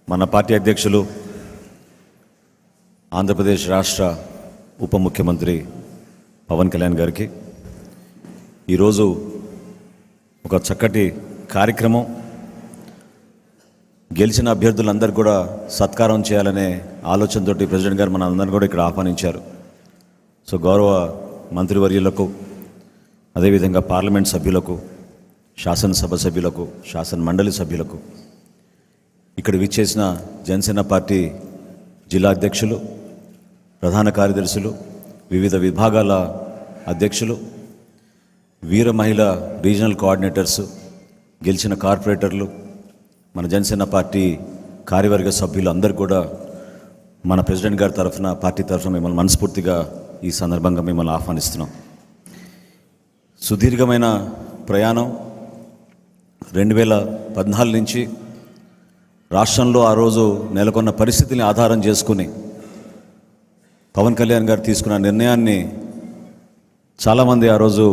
మన పార్టీ అధ్యక్షులు ఆంధ్రప్రదేశ్ రాష్ట్ర ఉప ముఖ్యమంత్రి పవన్ కళ్యాణ్ గారికి ఈరోజు ఒక చక్కటి కార్యక్రమం, గెలిచిన అభ్యర్థులందరూ కూడా సత్కారం చేయాలనే ఆలోచనతో ప్రెసిడెంట్ గారు మన అందరినీ కూడా ఇక్కడ ఆహ్వానించారు. సో గౌరవ మంత్రివర్యులకు, అదేవిధంగా పార్లమెంట్ సభ్యులకు, శాసనసభ సభ్యులకు, శాసన మండలి సభ్యులకు, ఇక్కడ విచ్చేసిన జనసేన పార్టీ జిల్లా అధ్యక్షులు, ప్రధాన కార్యదర్శులు, వివిధ విభాగాల అధ్యక్షులు, వీర మహిళ రీజనల్ కోఆర్డినేటర్స్, గెలిచిన కార్పొరేటర్లు, మన జనసేన పార్టీ కార్యవర్గ సభ్యులు అందరూ కూడా మన ప్రెసిడెంట్ గారి తరఫున, పార్టీ తరఫున మిమ్మల్ని మనస్ఫూర్తిగా ఈ సందర్భంగా మిమ్మల్ని ఆహ్వానిస్తున్నాం. సుదీర్ఘమైన ప్రయాణం 2014 నుంచి రాష్ట్రంలో ఆ రోజు నెలకొన్న పరిస్థితిని ఆధారం చేసుకుని పవన్ కళ్యాణ్ గారు తీసుకున్న నిర్ణయాన్ని చాలామంది ఆ రోజు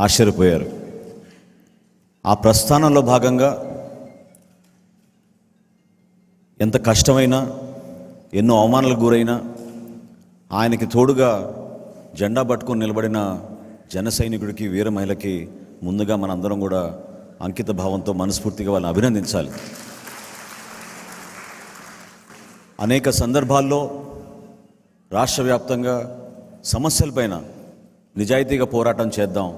ఆశ్చర్యపోయారు. ఆ ప్రస్థానంలో భాగంగా ఎంత కష్టమైనా, ఎన్నో అవమానాలకు గురైనా ఆయనకి తోడుగా జెండా పట్టుకొని నిలబడిన జన సైనికుడికి, వీర మహిళకి ముందుగా మనందరం కూడా అంకిత భావంతో మనస్ఫూర్తిగా వాళ్ళని అభినందించాలి. అనేక సందర్భాల్లో రాష్ట్ర వ్యాప్తంగా సమస్యలపైన నిజాయితీగా పోరాటం చేద్దాం,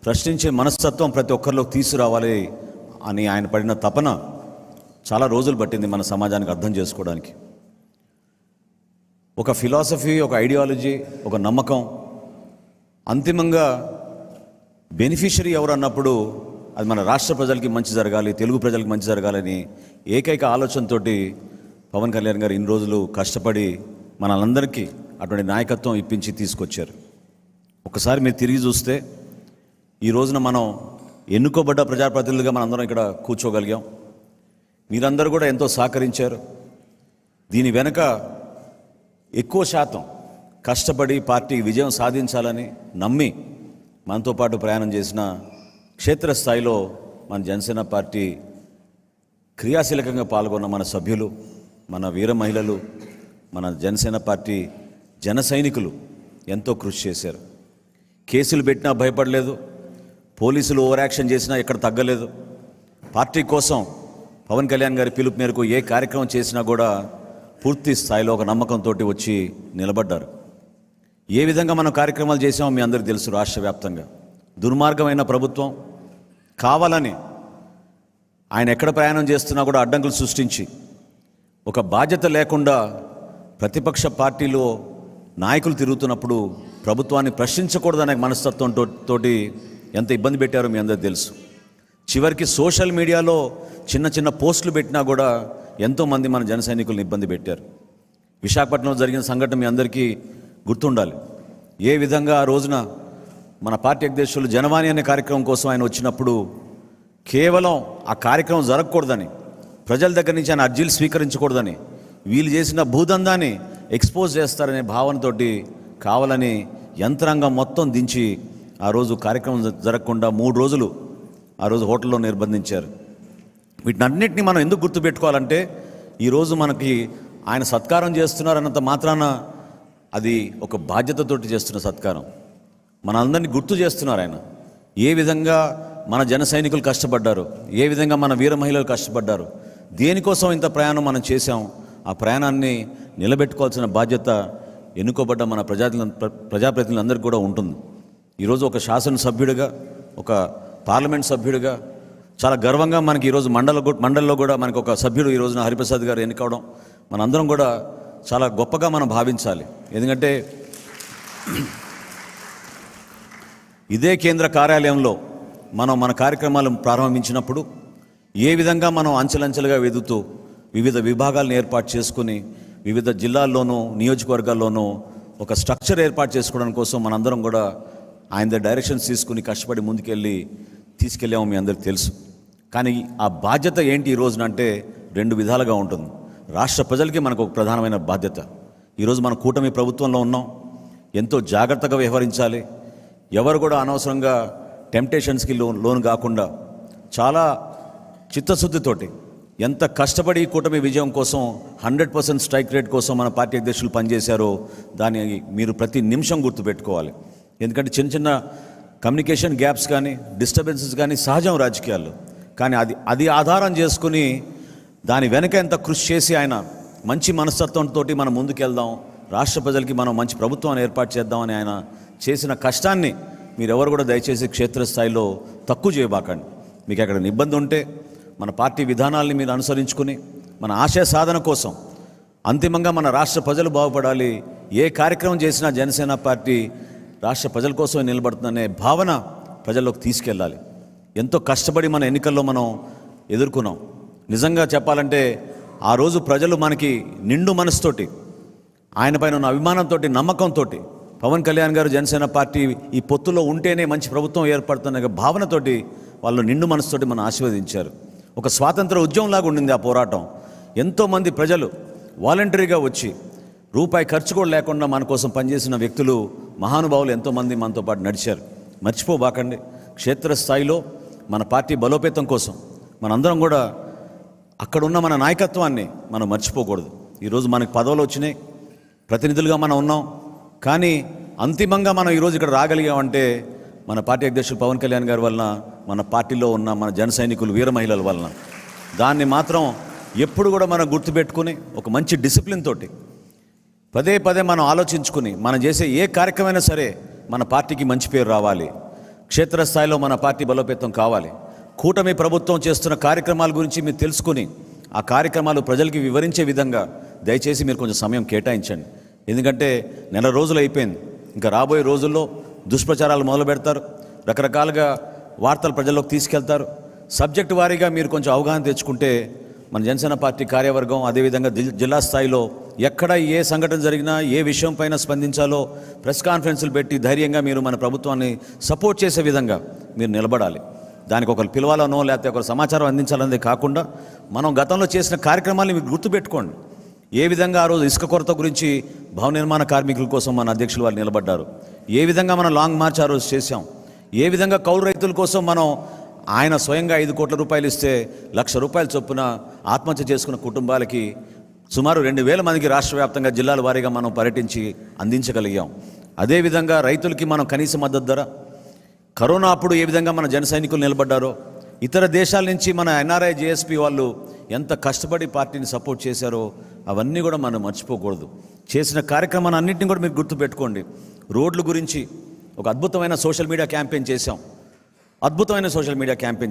ప్రశ్నించే మనస్తత్వం ప్రతి ఒక్కరిలో తీసుకురావాలి అని ఆయన పడిన తపన చాలా రోజులు పట్టింది మన సమాజానికి అర్థం చేసుకోవడానికి. ఒక ఫిలాసఫీ, ఒక ఐడియాలజీ, ఒక నమ్మకం, అంతిమంగా బెనిఫిషరీ ఎవరు అన్నప్పుడు అది మన రాష్ట్ర ప్రజలకి మంచి జరగాలి, తెలుగు ప్రజలకి మంచి జరగాలని ఏకైక ఆలోచనతోటి పవన్ కళ్యాణ్ గారు ఇన్ని రోజులు కష్టపడి మనందరికీ అటువంటి నాయకత్వం ఇప్పించి తీసుకొచ్చారు. ఒకసారి మీరు తిరిగి చూస్తే ఈ రోజున మనం ఎన్నుకోబడ్డ ప్రజాప్రతినిధులుగా మనందరం ఇక్కడ కూర్చోగలిగాం. మీరందరూ కూడా ఎంతో సహకరించారు. దీని వెనుక ఎక్కువ శాతం కష్టపడి పార్టీ విజయం సాధించాలని నమ్మి మనతో పాటు ప్రయాణం చేసిన క్షేత్రస్థాయిలో మన జనసేన పార్టీ క్రియాశీలకంగా పాల్గొన్న మన సభ్యులు, మన వీర మహిళలు, మన జనసేన పార్టీ జన సైనికులు ఎంతో కృషి చేశారు. కేసులు పెట్టినా భయపడలేదు, పోలీసులు ఓవర్ యాక్షన్ చేసినా ఎక్కడ తగ్గలేదు. పార్టీ కోసం పవన్ కళ్యాణ్ గారి పిలుపు మేరకు ఏ కార్యక్రమం చేసినా కూడా పూర్తి స్థాయిలో ఒక నమ్మకంతో వచ్చి నిలబడ్డారు. ఏ విధంగా మనం కార్యక్రమాలు చేసామో మీ అందరికీ తెలుసు. రాష్ట్ర వ్యాప్తంగా దుర్మార్గమైన ప్రభుత్వం కావాలని ఆయన ఎక్కడ ప్రయాణం చేస్తున్నా కూడా అడ్డంకులు సృష్టించి, ఒక బాధ్యత లేకుండా ప్రతిపక్ష పార్టీలో నాయకులు తిరుగుతున్నప్పుడు ప్రభుత్వాన్ని ప్రశ్నించకూడదనే మనస్తత్వంతో ఎంత ఇబ్బంది పెట్టారో మీ అందరికీ తెలుసు. చివరికి సోషల్ మీడియాలో చిన్న చిన్న పోస్టులు పెట్టినా కూడా ఎంతోమంది మన జన సైనికులను ఇబ్బంది పెట్టారు. విశాఖపట్నంలో జరిగిన సంఘటన మీ అందరికీ గుర్తుండాలి. ఏ విధంగా ఆ రోజున మన పార్టీ అధ్యక్షులు జనవాణి అనే కార్యక్రమం కోసం ఆయన వచ్చినప్పుడు కేవలం ఆ కార్యక్రమం జరగకూడదని, ప్రజల దగ్గర నుంచి ఆయన అర్జీలు స్వీకరించకూడదని, వీళ్ళు చేసిన భూదందాన్ని ఎక్స్పోజ్ చేస్తారనే భావనతోటి కావాలని యంత్రాంగం మొత్తం దించి ఆ రోజు కార్యక్రమం జరగకుండా 3 రోజులు ఆ రోజు హోటల్లో నిర్బంధించారు. వీటినన్నింటినీ మనం ఎందుకు గుర్తుపెట్టుకోవాలంటే, ఈరోజు మనకి ఆయన సత్కారం చేస్తున్నారన్నంత మాత్రాన అది ఒక బాధ్యతతోటి చేస్తున్న సత్కారం. మనందరినీ గుర్తు చేస్తున్నారు ఆయన. ఏ విధంగా మన జన సైనికులు కష్టపడ్డారు, ఏ విధంగా మన వీర మహిళలు కష్టపడ్డారు, దేనికోసం ఇంత ప్రయాణం మనం చేశాం. ఆ ప్రయాణాన్ని నిలబెట్టుకోవాల్సిన బాధ్యత ఎన్నుకోబడ్డ మన ప్రజాప్రతినిధులందరికీ కూడా ఉంటుంది. ఈరోజు ఒక శాసనసభ్యుడిగా, ఒక పార్లమెంట్ సభ్యుడిగా చాలా గర్వంగా మనకి ఈరోజు మండలిలో కూడా మనకు ఒక సభ్యుడు ఈ రోజున హరిప్రసాద్ గారు ఎన్నుకోవడం మనందరం కూడా చాలా గొప్పగా మనం భావించాలి. ఎందుకంటే ఇదే కేంద్ర కార్యాలయంలో మనం మన కార్యక్రమాలను ప్రారంభించినప్పుడు ఏ విధంగా మనం అంచెలంచెలుగా వెదుగుతూ వివిధ విభాగాలను ఏర్పాటు చేసుకుని వివిధ జిల్లాల్లోనూ నియోజకవర్గాల్లోనూ ఒక స్ట్రక్చర్ ఏర్పాటు చేసుకోవడం కోసం మనందరం కూడా ఆయన డైరెక్షన్స్ తీసుకుని కష్టపడి ముందుకెళ్ళి తీసుకెళ్ళాము, మీ అందరికీ తెలుసు. కానీ ఆ బాధ్యత ఏంటి ఈ రోజున అంటే 2 విధాలుగా ఉంటుంది. రాష్ట్ర ప్రజలకి మనకు ఒక ప్రధానమైన బాధ్యత. ఈరోజు మన కూటమి ప్రభుత్వంలో ఉన్నాం, ఎంతో జాగ్రత్తగా వ్యవహరించాలి. ఎవరు కూడా అనవసరంగా టెంప్టేషన్స్కి లోను కాకుండా చాలా చిత్తశుద్ధితోటి ఎంత కష్టపడి ఈ కూటమి విజయం కోసం 100% స్ట్రైక్ రేట్ కోసం మన పార్టీ అధ్యక్షులు పనిచేశారో దాన్ని మీరు ప్రతి నిమిషం గుర్తుపెట్టుకోవాలి. ఎందుకంటే చిన్న చిన్న కమ్యూనికేషన్ గ్యాప్స్ కానీ డిస్టర్బెన్సెస్ కానీ సహజం రాజకీయాల్లో, కానీ అది ఆధారం చేసుకుని దాని వెనక ఎంత కృషి చేసి ఆయన మంచి మనస్తత్వంతో మనం ముందుకెళ్దాం, రాష్ట్ర ప్రజలకి మనం మంచి ప్రభుత్వాన్ని ఏర్పాటు చేద్దామని ఆయన చేసిన కష్టాన్ని మీరెవరు కూడా దయచేసి క్షేత్రస్థాయిలో తక్కువ చేయబాకండి. మీకు ఎక్కడ ఇబ్బంది ఉంటే మన పార్టీ విధానాల్ని మీరు అనుసరించుకుని మన ఆశయ సాధన కోసం అంతిమంగా మన రాష్ట్ర ప్రజలు బాగుపడాలి, ఏ కార్యక్రమం చేసినా జనసేన పార్టీ రాష్ట్ర ప్రజల కోసమే నిలబడుతుందనే భావన ప్రజల్లోకి తీసుకెళ్ళాలి. ఎంతో కష్టపడి మన ఎన్నికల్లో మనం ఎదుర్కొన్నాం. నిజంగా చెప్పాలంటే ఆ రోజు ప్రజలు మనకి నిండు మనసుతోటి, ఆయన పైన ఉన్న అభిమానంతో, నమ్మకంతో, పవన్ కళ్యాణ్ గారు జనసేన పార్టీ ఈ పొత్తులో ఉంటేనే మంచి ప్రభుత్వం ఏర్పడుతున్న భావనతోటి వాళ్ళు నిండు మనసుతోటి మనం ఆశీర్వదించారు. ఒక స్వాతంత్ర ఉద్యమంలాగా ఉండింది ఆ పోరాటం. ఎంతోమంది ప్రజలు వాలంటరీగా వచ్చి రూపాయి ఖర్చు కూడా లేకుండా మన కోసం పనిచేసిన వ్యక్తులు, మహానుభావులు ఎంతోమంది మనతో పాటు నడిచారు. మర్చిపోబాకండి. క్షేత్రస్థాయిలో మన పార్టీ బలోపేతం కోసం మనందరం కూడా అక్కడున్న మన నాయకత్వాన్ని మనం మర్చిపోకూడదు. ఈరోజు మనకు పదవులు వచ్చినాయి, ప్రతినిధులుగా మనం ఉన్నాం, కానీ అంతిమంగా మనం ఈరోజు ఇక్కడ రాగలిగామంటే మన పార్టీ అధ్యక్షులు పవన్ కళ్యాణ్ గారి వలన, మన పార్టీలో ఉన్న మన జన సైనికులు, వీర మహిళల వలన. దాన్ని మాత్రం ఎప్పుడు కూడా మనం గుర్తుపెట్టుకుని ఒక మంచి డిసిప్లిన్ తోటి పదే పదే మనం ఆలోచించుకుని మనం చేసే ఏ కార్యక్రమైనా సరే మన పార్టీకి మంచి పేరు రావాలి, క్షేత్రస్థాయిలో మన పార్టీ బలోపేతం కావాలి. కూటమి ప్రభుత్వం చేస్తున్న కార్యక్రమాల గురించి మీరు తెలుసుకుని ఆ కార్యక్రమాలు ప్రజలకి వివరించే విధంగా దయచేసి మీరు కొంచెం సమయం కేటాయించండి. ఎందుకంటే నెల రోజులు అయిపోయింది, ఇంకా రాబోయే రోజుల్లో దుష్ప్రచారాలు మొదలు పెడతారు, రకరకాలుగా వార్తలు ప్రజల్లోకి తీసుకెళ్తారు. సబ్జెక్టు వారీగా మీరు కొంచెం అవగాహన తెచ్చుకుంటే మన జనసేన పార్టీ కార్యవర్గం, అదేవిధంగా జిల్లా స్థాయిలో ఎక్కడ ఏ సంఘటన జరిగినా ఏ విషయం పైన స్పందించాలో ప్రెస్ కాన్ఫరెన్సులు పెట్టి ధైర్యంగా మీరు మన ప్రభుత్వాన్ని సపోర్ట్ చేసే విధంగా మీరు నిలబడాలి. దానికి ఒకరు పిలవాలనో లేకపోతే ఒకరు సమాచారం అందించాలనేది కాకుండా మనం గతంలో చేసిన కార్యక్రమాన్ని మీరు గుర్తుపెట్టుకోండి. ఏ విధంగా ఆ రోజు ఇసుక కొరత గురించి భవన నిర్మాణ కార్మికుల కోసం మన అధ్యక్షులు వారు నిలబడ్డారు, ఏ విధంగా మనం లాంగ్ మార్చ్ ఆ రోజు చేశాం, ఏ విధంగా కౌలు రైతుల కోసం మనం ఆయన స్వయంగా 5 కోట్ల రూపాయలు ఇస్తే 1,00,000 రూపాయల చొప్పున ఆత్మహత్య చేసుకున్న కుటుంబాలకి సుమారు 2,000 మందికి రాష్ట్ర వ్యాప్తంగా జిల్లాల వారీగా మనం పర్యటించి అందించగలిగాం. అదేవిధంగా రైతులకి మనం కనీస మద్దతు ధర, కరోనా అప్పుడు ఏ విధంగా మన జన సైనికులు నిలబడ్డారో, ఇతర దేశాల నుంచి మన ఎన్ఆర్ఐ జేఎస్పీ వాళ్ళు ఎంత కష్టపడి పార్టీని సపోర్ట్ చేశారో అవన్నీ కూడా మనం మర్చిపోకూడదు. చేసిన కార్యక్రమాన్ని అన్నింటినీ కూడా మీరు గుర్తుపెట్టుకోండి. రోడ్ల గురించి ఒక అద్భుతమైన సోషల్ మీడియా క్యాంపెయిన్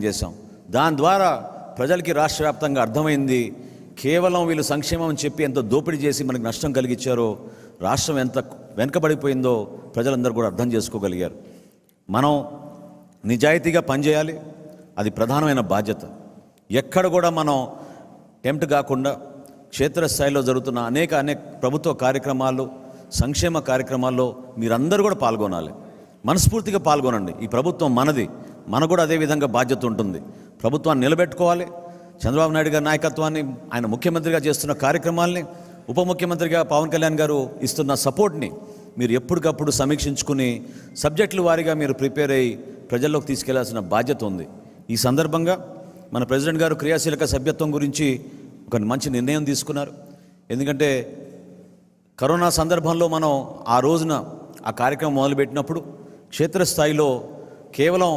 చేశాం. దాని ద్వారా ప్రజలకి రాష్ట్ర వ్యాప్తంగా అర్థమైంది, కేవలం వీళ్ళు సంక్షేమం అని చెప్పి ఎంత దోపిడీ చేసి మనకు నష్టం కలిగించారో, రాష్ట్రం ఎంత వెనకబడిపోయిందో ప్రజలందరూ కూడా అర్థం చేసుకోగలిగారు. మనం నిజాయితీగా పనిచేయాలి, అది ప్రధానమైన బాధ్యత. ఎక్కడ కూడా మనం టెంప్ట్ కాకుండా క్షేత్రస్థాయిలో జరుగుతున్న అనేక ప్రభుత్వ కార్యక్రమాలు, సంక్షేమ కార్యక్రమాల్లో మీరందరూ కూడా పాల్గొనాలి, మనస్ఫూర్తిగా పాల్గొనండి. ఈ ప్రభుత్వం మనది, మనకు కూడా అదేవిధంగా బాధ్యత ఉంటుంది. ప్రభుత్వాన్ని నిలబెట్టుకోవాలి. చంద్రబాబు నాయుడు గారి నాయకత్వాన్ని, ఆయన ముఖ్యమంత్రిగా చేస్తున్న కార్యక్రమాల్ని, ఉప ముఖ్యమంత్రిగా పవన్ కళ్యాణ్ గారు ఇస్తున్న సపోర్ట్ని మీరు ఎప్పటికప్పుడు సమీక్షించుకుని సబ్జెక్టుల వారీగా మీరు ప్రిపేర్ అయ్యి ప్రజల్లోకి తీసుకెళ్లాల్సిన బాధ్యత ఉంది. ఈ సందర్భంగా మన ప్రెసిడెంట్ గారు క్రియాశీలక సభ్యత్వం గురించి ఒక మంచి నిర్ణయం తీసుకున్నారు. ఎందుకంటే కరోనా సందర్భంలో మనం ఆ రోజున ఆ కార్యక్రమం మొదలుపెట్టినప్పుడు క్షేత్రస్థాయిలో కేవలం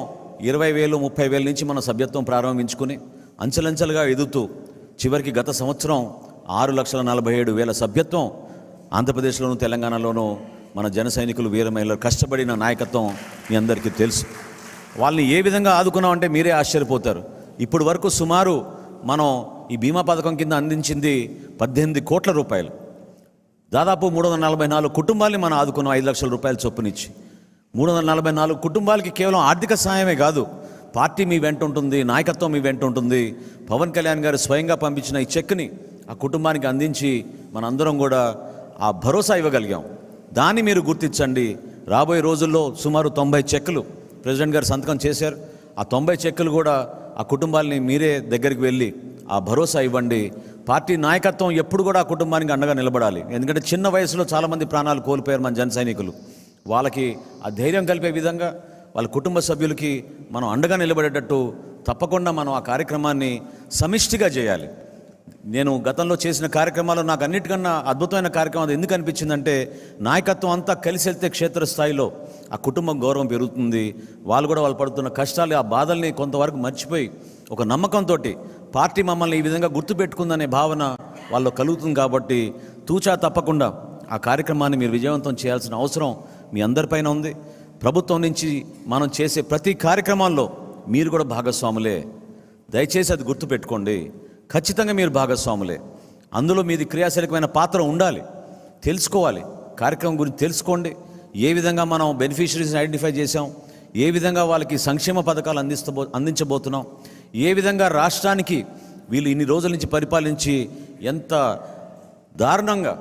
20,000, 30,000 నుంచి మన సభ్యత్వం ప్రారంభించుకుని అంచెలంచెలుగా ఎదుగుతూ చివరికి గత సంవత్సరం 6,47,000 సభ్యత్వం ఆంధ్రప్రదేశ్లోను తెలంగాణలోనూ మన జన సైనికులు, వీర మహిళలు కష్టపడిన నాయకత్వం మీ అందరికీ తెలుసు. వాళ్ళని ఏ విధంగా ఆదుకున్నామంటే మీరే ఆశ్చర్యపోతారు. ఇప్పుడు వరకు సుమారు మనం ఈ బీమా పథకం కింద అందించింది 18 కోట్ల రూపాయలు. దాదాపు 344 కుటుంబాలని మనం ఆదుకున్నాం 5 లక్షల రూపాయల చొప్పునిచ్చి. 344 కుటుంబాలకి కేవలం ఆర్థిక సహాయమే కాదు, పార్టీ మీ వెంట ఉంటుంది, నాయకత్వం మీ వెంట ఉంటుంది. పవన్ కళ్యాణ్ గారు స్వయంగా పంపించిన ఈ చెక్ని ఆ కుటుంబానికి అందించి మనందరం కూడా ఆ భరోసా ఇవ్వగలిగాం. దాన్ని మీరు గుర్తించండి. రాబోయే రోజుల్లో సుమారు 90 చెక్కులు ప్రెసిడెంట్ గారు సంతకం చేశారు. ఆ 90 చెక్కులు కూడా ఆ కుటుంబాలని మీరే దగ్గరికి వెళ్ళి ఆ భరోసా ఇవ్వండి. పార్టీ నాయకత్వం ఎప్పుడు కూడా ఆ కుటుంబానికి అండగా నిలబడాలి. ఎందుకంటే చిన్న వయసులో చాలామంది ప్రాణాలు కోల్పోయారు మన జన సైనికులు. వాళ్ళకి ఆ ధైర్యం కలిపే విధంగా వాళ్ళ కుటుంబ సభ్యులకి మనం అండగా నిలబడేటట్టు తప్పకుండా మనం ఆ కార్యక్రమాన్ని సమిష్టిగా చేయాలి. నేను గతంలో చేసిన కార్యక్రమాలు నాకు అన్నిటికన్నా అద్భుతమైన కార్యక్రమం అది ఎందుకు అనిపించిందంటే, నాయకత్వం అంతా కలిసి వెళ్తే క్షేత్రస్థాయిలో ఆ కుటుంబం గౌరవం పెరుగుతుంది. వాళ్ళు కూడా వాళ్ళు పడుతున్న కష్టాలు, ఆ బాధల్ని కొంతవరకు మర్చిపోయి ఒక నమ్మకంతో పార్టీ మమ్మల్ని ఈ విధంగా గుర్తుపెట్టుకుందనే భావన వాళ్ళు కలుగుతుంది. కాబట్టి తూచా తప్పకుండా ఆ కార్యక్రమాన్ని మీరు విజయవంతం చేయాల్సిన అవసరం మీ అందరిపైన ఉంది. ప్రభుత్వం నుంచి మనం చేసే ప్రతి కార్యక్రమాల్లో మీరు కూడా భాగస్వాములే. దయచేసి అది గుర్తుపెట్టుకోండి. ఖచ్చితంగా మీరు భాగస్వాములే. అందులో మీది క్రియాశీలకమైన పాత్ర ఉండాలి. తెలుసుకోవాలి, కార్యక్రమం గురించి తెలుసుకోండి. ఏ విధంగా మనం బెనిఫిషరీస్ని ఐడెంటిఫై చేసాం, ఏ విధంగా వాళ్ళకి సంక్షేమ పథకాలు అందించబోతున్నాం, ఏ విధంగా రాష్ట్రానికి వీళ్ళు ఇన్ని రోజుల నుంచి పరిపాలించి ఎంత దారుణంగా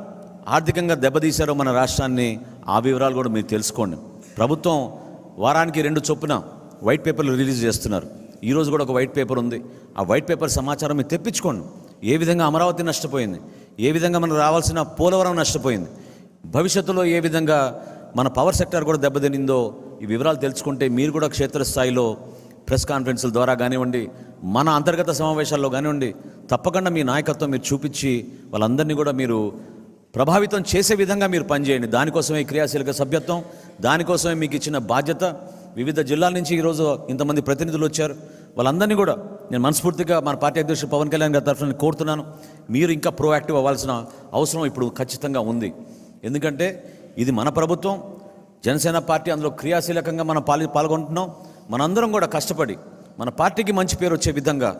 ఆర్థికంగా దెబ్బతీశారో మన రాష్ట్రాన్ని, ఆ వివరాలు కూడా మీరు తెలుసుకోండి. ప్రభుత్వం వారానికి 2 చొప్పున వైట్ పేపర్లు రిలీజ్ చేస్తున్నారు. ఈరోజు కూడా ఒక వైట్ పేపర్ ఉంది. ఆ వైట్ పేపర్ సమాచారం మీరు తెప్పించుకోండి. ఏ విధంగా అమరావతి నష్టపోయింది, ఏ విధంగా మనకు రావాల్సిన పోలవరం నష్టపోయింది, భవిష్యత్తులో ఏ విధంగా మన పవర్ సెక్టర్ కూడా దెబ్బతినిందో, ఈ వివరాలు తెలుసుకుంటే మీరు కూడా క్షేత్రస్థాయిలో ప్రెస్ కాన్ఫరెన్స్ల ద్వారా కానివ్వండి, మన అంతర్గత సమావేశాల్లో కానివ్వండి, తప్పకుండా మీ నాయకత్వం మీరు చూపించి వాళ్ళందరినీ కూడా మీరు ప్రభావితం చేసే విధంగా మీరు పనిచేయండి. దానికోసమే క్రియాశీలక సభ్యత్వం, దానికోసమే మీకు ఇచ్చిన బాధ్యత. వివిధ జిల్లాల నుంచి ఈరోజు ఇంతమంది ప్రతినిధులు వచ్చారు. వాళ్ళందరినీ కూడా నేను మనస్ఫూర్తిగా మన పార్టీ అధ్యక్షుడు పవన్ కళ్యాణ్ గారి తరఫున కోరుతున్నాను, మీరు ఇంకా ప్రోయాక్టివ్ అవ్వాల్సిన అవసరం ఇప్పుడు ఖచ్చితంగా ఉంది. ఎందుకంటే ఇది మన ప్రభుత్వం, జనసేన పార్టీ అందులో క్రియాశీలకంగా మనం పాల్గొంటున్నాం. మనందరం కూడా కష్టపడి మన పార్టీకి మంచి పేరు వచ్చే విధంగా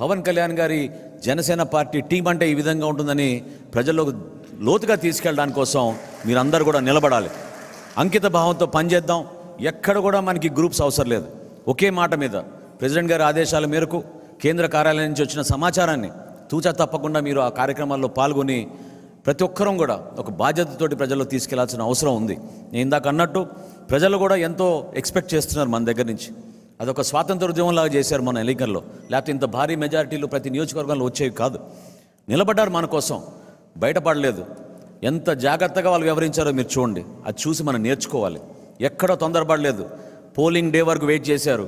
పవన్ కళ్యాణ్ గారి జనసేన పార్టీ టీం అంటే ఈ విధంగా ఉంటుందని ప్రజల్లోకి లోతుగా తీసుకెళ్ళడానికి కోసం మీరందరూ కూడా నిలబడాలి. అంకిత భావంతో పనిచేద్దాం. ఎక్కడ కూడా మనకి గ్రూప్స్ అవసరం లేదు. ఒకే మాట మీద ప్రెసిడెంట్ గారి ఆదేశాల మేరకు కేంద్ర కార్యాలయం నుంచి వచ్చిన సమాచారాన్ని తూచా తప్పకుండా మీరు ఆ కార్యక్రమాల్లో పాల్గొని ప్రతి ఒక్కరూ కూడా ఒక బాధ్యతతోటి ప్రజల్లో తీసుకెళ్లాల్సిన అవసరం ఉంది. నేను ఇందాక అన్నట్టు ప్రజలు కూడా ఎంతో ఎక్స్పెక్ట్ చేస్తున్నారు మన దగ్గర నుంచి. అదొక స్వాతంత్ర ఉద్యమంలాగా చేశారు మన ఎన్నికల్లో. లేకపోతే ఇంత భారీ మెజారిటీలు ప్రతి నియోజకవర్గంలో వచ్చేవి కాదు. నిలబడ్డారు మన కోసం, బయటపడలేదు. ఎంత జాగ్రత్తగా వాళ్ళు వ్యవహరించారో మీరు చూడండి. అది చూసి మనం నేర్చుకోవాలి. ఎక్కడ తొందరపడలేదు. పోలింగ్ డే వరకు వెయిట్ చేశారు.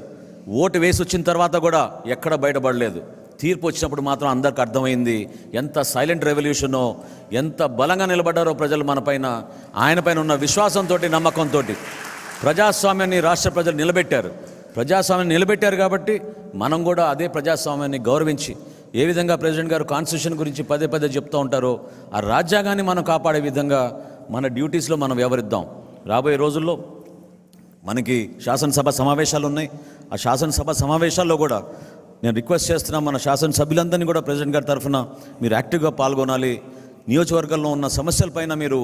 ఓటు వేసి వచ్చిన తర్వాత కూడా ఎక్కడ బయటపడలేదు. తీర్పు వచ్చినప్పుడు మాత్రం అందరికి అర్థమైంది ఎంత సైలెంట్ రెవల్యూషనో, ఎంత బలంగా నిలబడ్డారో ప్రజలు మన పైన. ఆయన పైన ఉన్న విశ్వాసంతో, నమ్మకంతో ప్రజాస్వామ్యాన్ని రాష్ట్ర ప్రజలు నిలబెట్టారు. ప్రజాస్వామ్యాన్ని నిలబెట్టారు కాబట్టి మనం కూడా అదే ప్రజాస్వామ్యాన్ని గౌరవించి, ఏ విధంగా ప్రెసిడెంట్ గారు కాన్స్టిట్యూషన్ గురించి పదే పదే చెప్తూ ఉంటారో, ఆ రాజ్యాంగాన్ని మనం కాపాడే విధంగా మన డ్యూటీస్లో మనం వ్యవహరిద్దాం. రాబోయే రోజుల్లో మనకి శాసనసభ సమావేశాలు ఉన్నాయి. ఆ శాసనసభ సమావేశాల్లో కూడా నేను రిక్వెస్ట్ చేస్తున్నాను, మన శాసనసభ్యులందరినీ కూడా ప్రెసిడెంట్ గారి తరఫున మీరు యాక్టివ్గా పాల్గొనాలి. నియోజకవర్గంలో ఉన్న సమస్యలపైన మీరు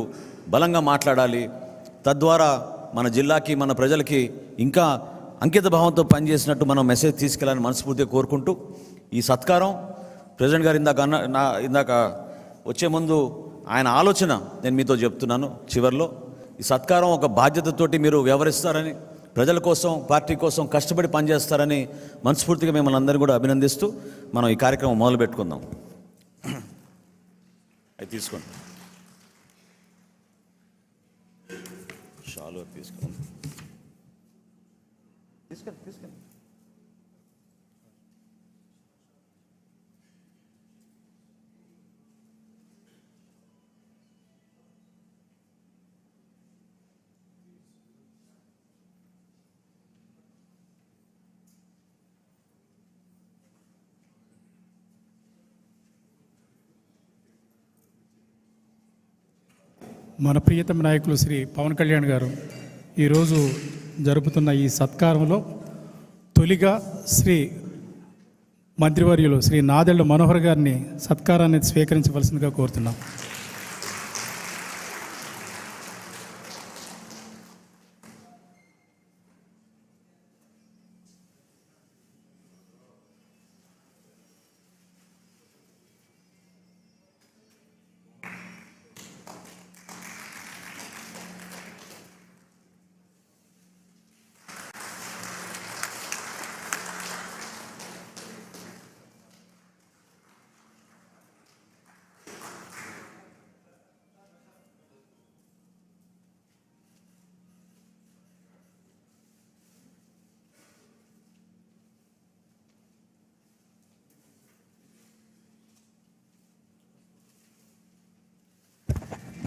బలంగా మాట్లాడాలి. తద్వారా మన జిల్లాకి, మన ప్రజలకి ఇంకా అంకిత భావంతో పనిచేసినట్టు మనం మెసేజ్ తీసుకెళ్ళాలని మనస్ఫూర్తిగా కోరుకుంటూ, ఈ సత్కారం ప్రెసిడెంట్ గారు ఇందాక వచ్చే ముందు ఆయన ఆలోచన నేను మీతో చెప్తున్నాను. చివరిలో ఈ సత్కారం ఒక బాధ్యతతోటి మీరు వ్యవహరిస్తారని, ప్రజల కోసం, పార్టీ కోసం కష్టపడి పనిచేస్తారని మనస్ఫూర్తిగా మిమ్మల్ని అందరినీ కూడా అభినందిస్తూ మనం ఈ కార్యక్రమం మొదలు పెట్టుకుందాం. అది తీసుకోండి, షాలు తీసుకోండి, తీసుకెళ్ళి. మన ప్రియతమ నాయకులు శ్రీ పవన్ కళ్యాణ్ గారు ఈరోజు జరుపుతున్న ఈ సత్కారంలో తొలిగా శ్రీ మంత్రివర్యులు శ్రీ నాదెళ్ల మనోహర్ గారిని సత్కారాన్ని స్వీకరించవలసిందిగా కోరుతున్నాం.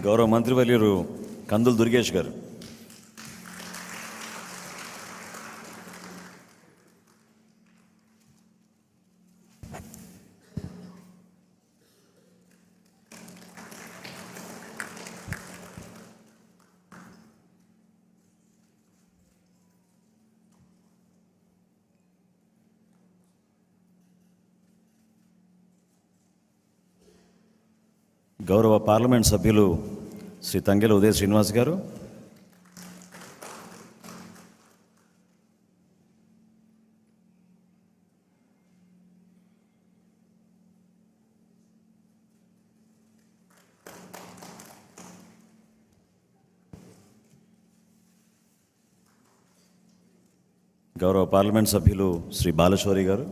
గౌరవ మంత్రివర్యులు కందులు దుర్గేష్ గారు, గౌరవ పార్లమెంట్ సభ్యులు శ్రీ తంగెల ఉదయ శ్రీనివాస్ గారు, గౌరవ పార్లమెంట్ సభ్యులు శ్రీ బాలశౌరి గారు,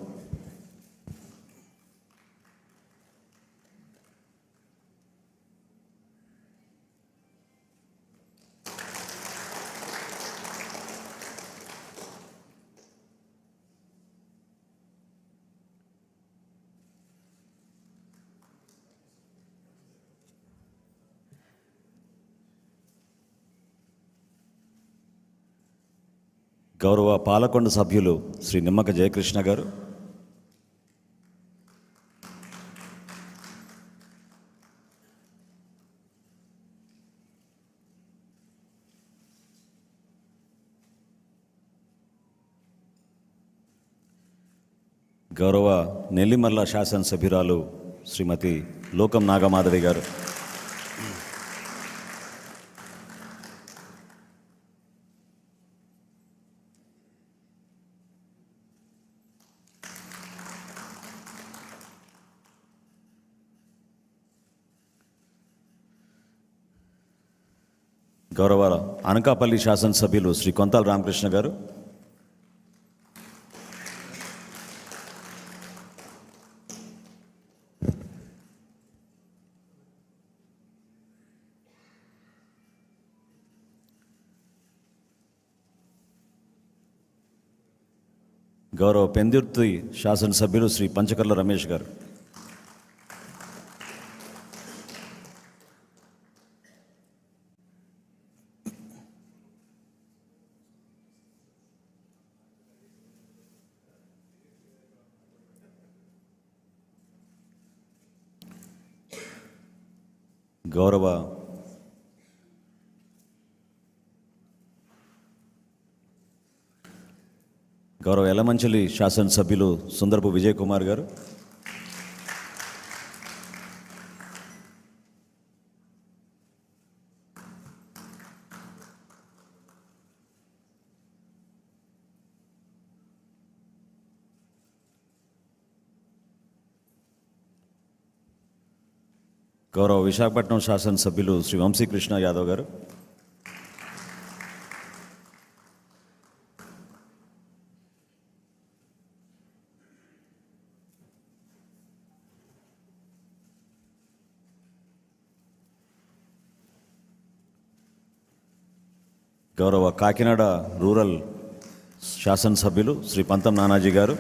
గౌరవ పాలకొండ సభ్యులు శ్రీ నిమ్మక జయకృష్ణ గారు, గౌరవ నెల్లిమర్ల శాసనసభ్యురాలు శ్రీమతి లోకం నాగమాధవి గారు, గౌరవ అనకాపల్లి శాసనసభ్యులు శ్రీ కొంతాల రామకృష్ణ గారు, గౌరవ పెందుర్తి శాసనసభ్యులు శ్రీ పంచకర్ల రమేష్ గారు, గౌరవ ఎలమంచిలి శాసనసభ్యులు సుందరపు విజయ్ కుమార్ గారు, గౌరవ విశాఖపట్నం శాసనసభ్యులు శ్రీ వంశీకృష్ణ యాదవ్ గారు, గౌరవ కాకినాడ రూరల్ శాసనసభ్యులు శ్రీ పంతం నానాజీ గారు,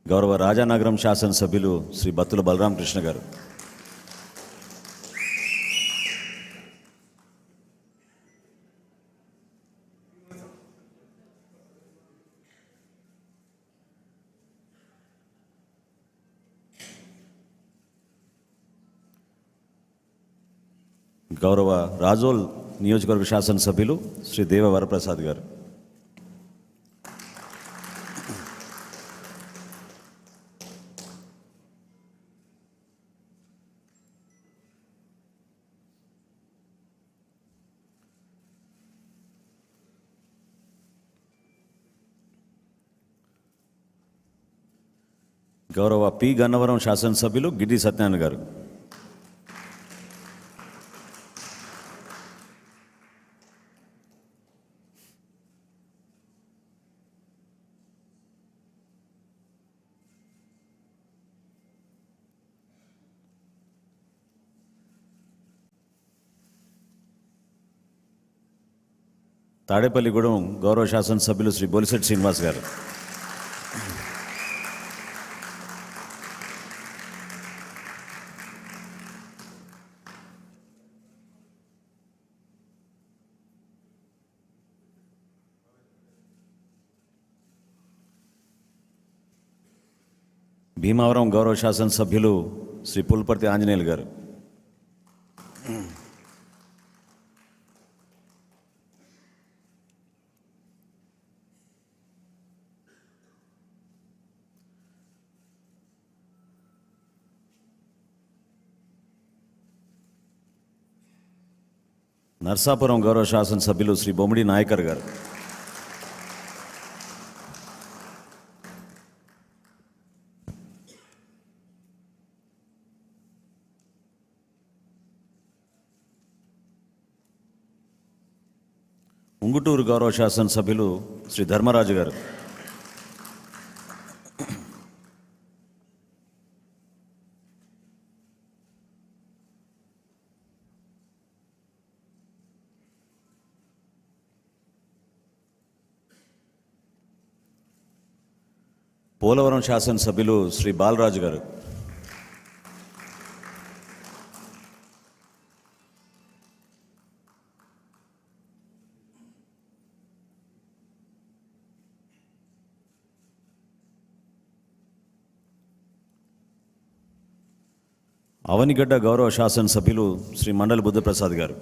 గౌరవ రాజానగరం శాసనసభ్యులు శ్రీ బత్తుల బలరామకృష్ణ గారు, గౌరవ రాజోల్ నియోజకవర్గ శాసనసభ్యులు శ్రీ దేవ వరప్రసాద్ గారు, గౌరవ పి గన్నవరం శాసనసభ్యులు గిడ్డి సత్యనారాయణ గారు, తాడేపల్లిగూడెం గౌరవ శాసనసభ్యులు శ్రీ బొలిశెట్టి శ్రీనివాస్ గారు. భీమవరం గౌరవ శాసనసభ్యులు శ్రీ పుల్పర్తి ఆంజనేయులు గారు. నర్సాపురం గౌరవ శాసనసభ్యులు శ్రీ బొమ్మిడి నాయకర్ గారు. ఉంగుటూరు గౌరవ శాసనసభ్యులు శ్రీ ధర్మరాజు గారు. పోలవరం శాసనసభ్యులు శ్రీ బాలరాజు గారు. అవనిగడ్డ గౌరవ శాసనసభ్యులు శ్రీ మండలి బుద్ధప్రసాద్ గారు.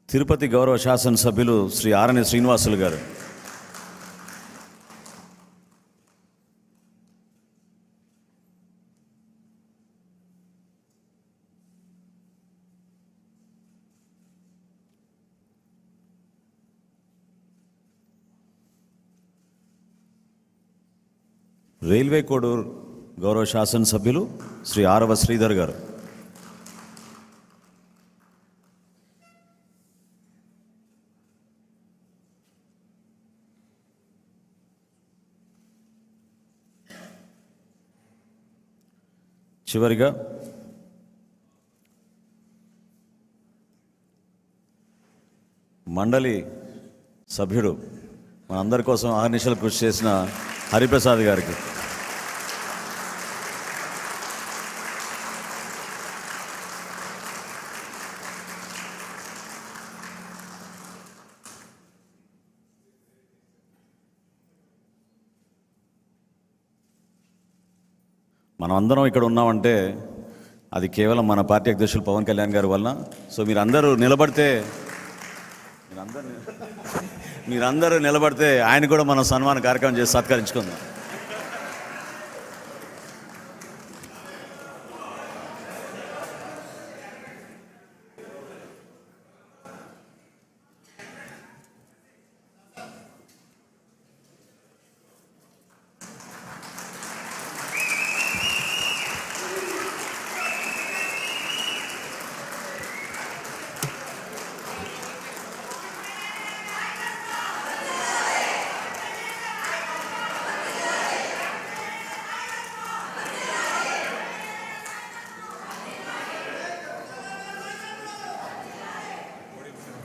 తిరుపతి గౌరవ శాసనసభ్యులు శ్రీ ఆరణి శ్రీనివాసులు గారు. రైల్వే కోడూరు గౌరవ శాసనసభ్యులు శ్రీ ఆరవ శ్రీధర్ గారు. చివరిగా మండలి సభ్యుడు మనందరి కోసం ఆహర్నిశలు కృషి చేసిన హరిప్రసాద్ గారికి. మనం అందరం ఇక్కడ ఉన్నామంటే అది కేవలం మన పార్టీ అధ్యక్షులు పవన్ కళ్యాణ్ గారి వలన. సో మీరందరూ నిలబడితే ఆయన కూడా మనం సన్మాన కార్యక్రమం చేసి సత్కరించుకుందాం.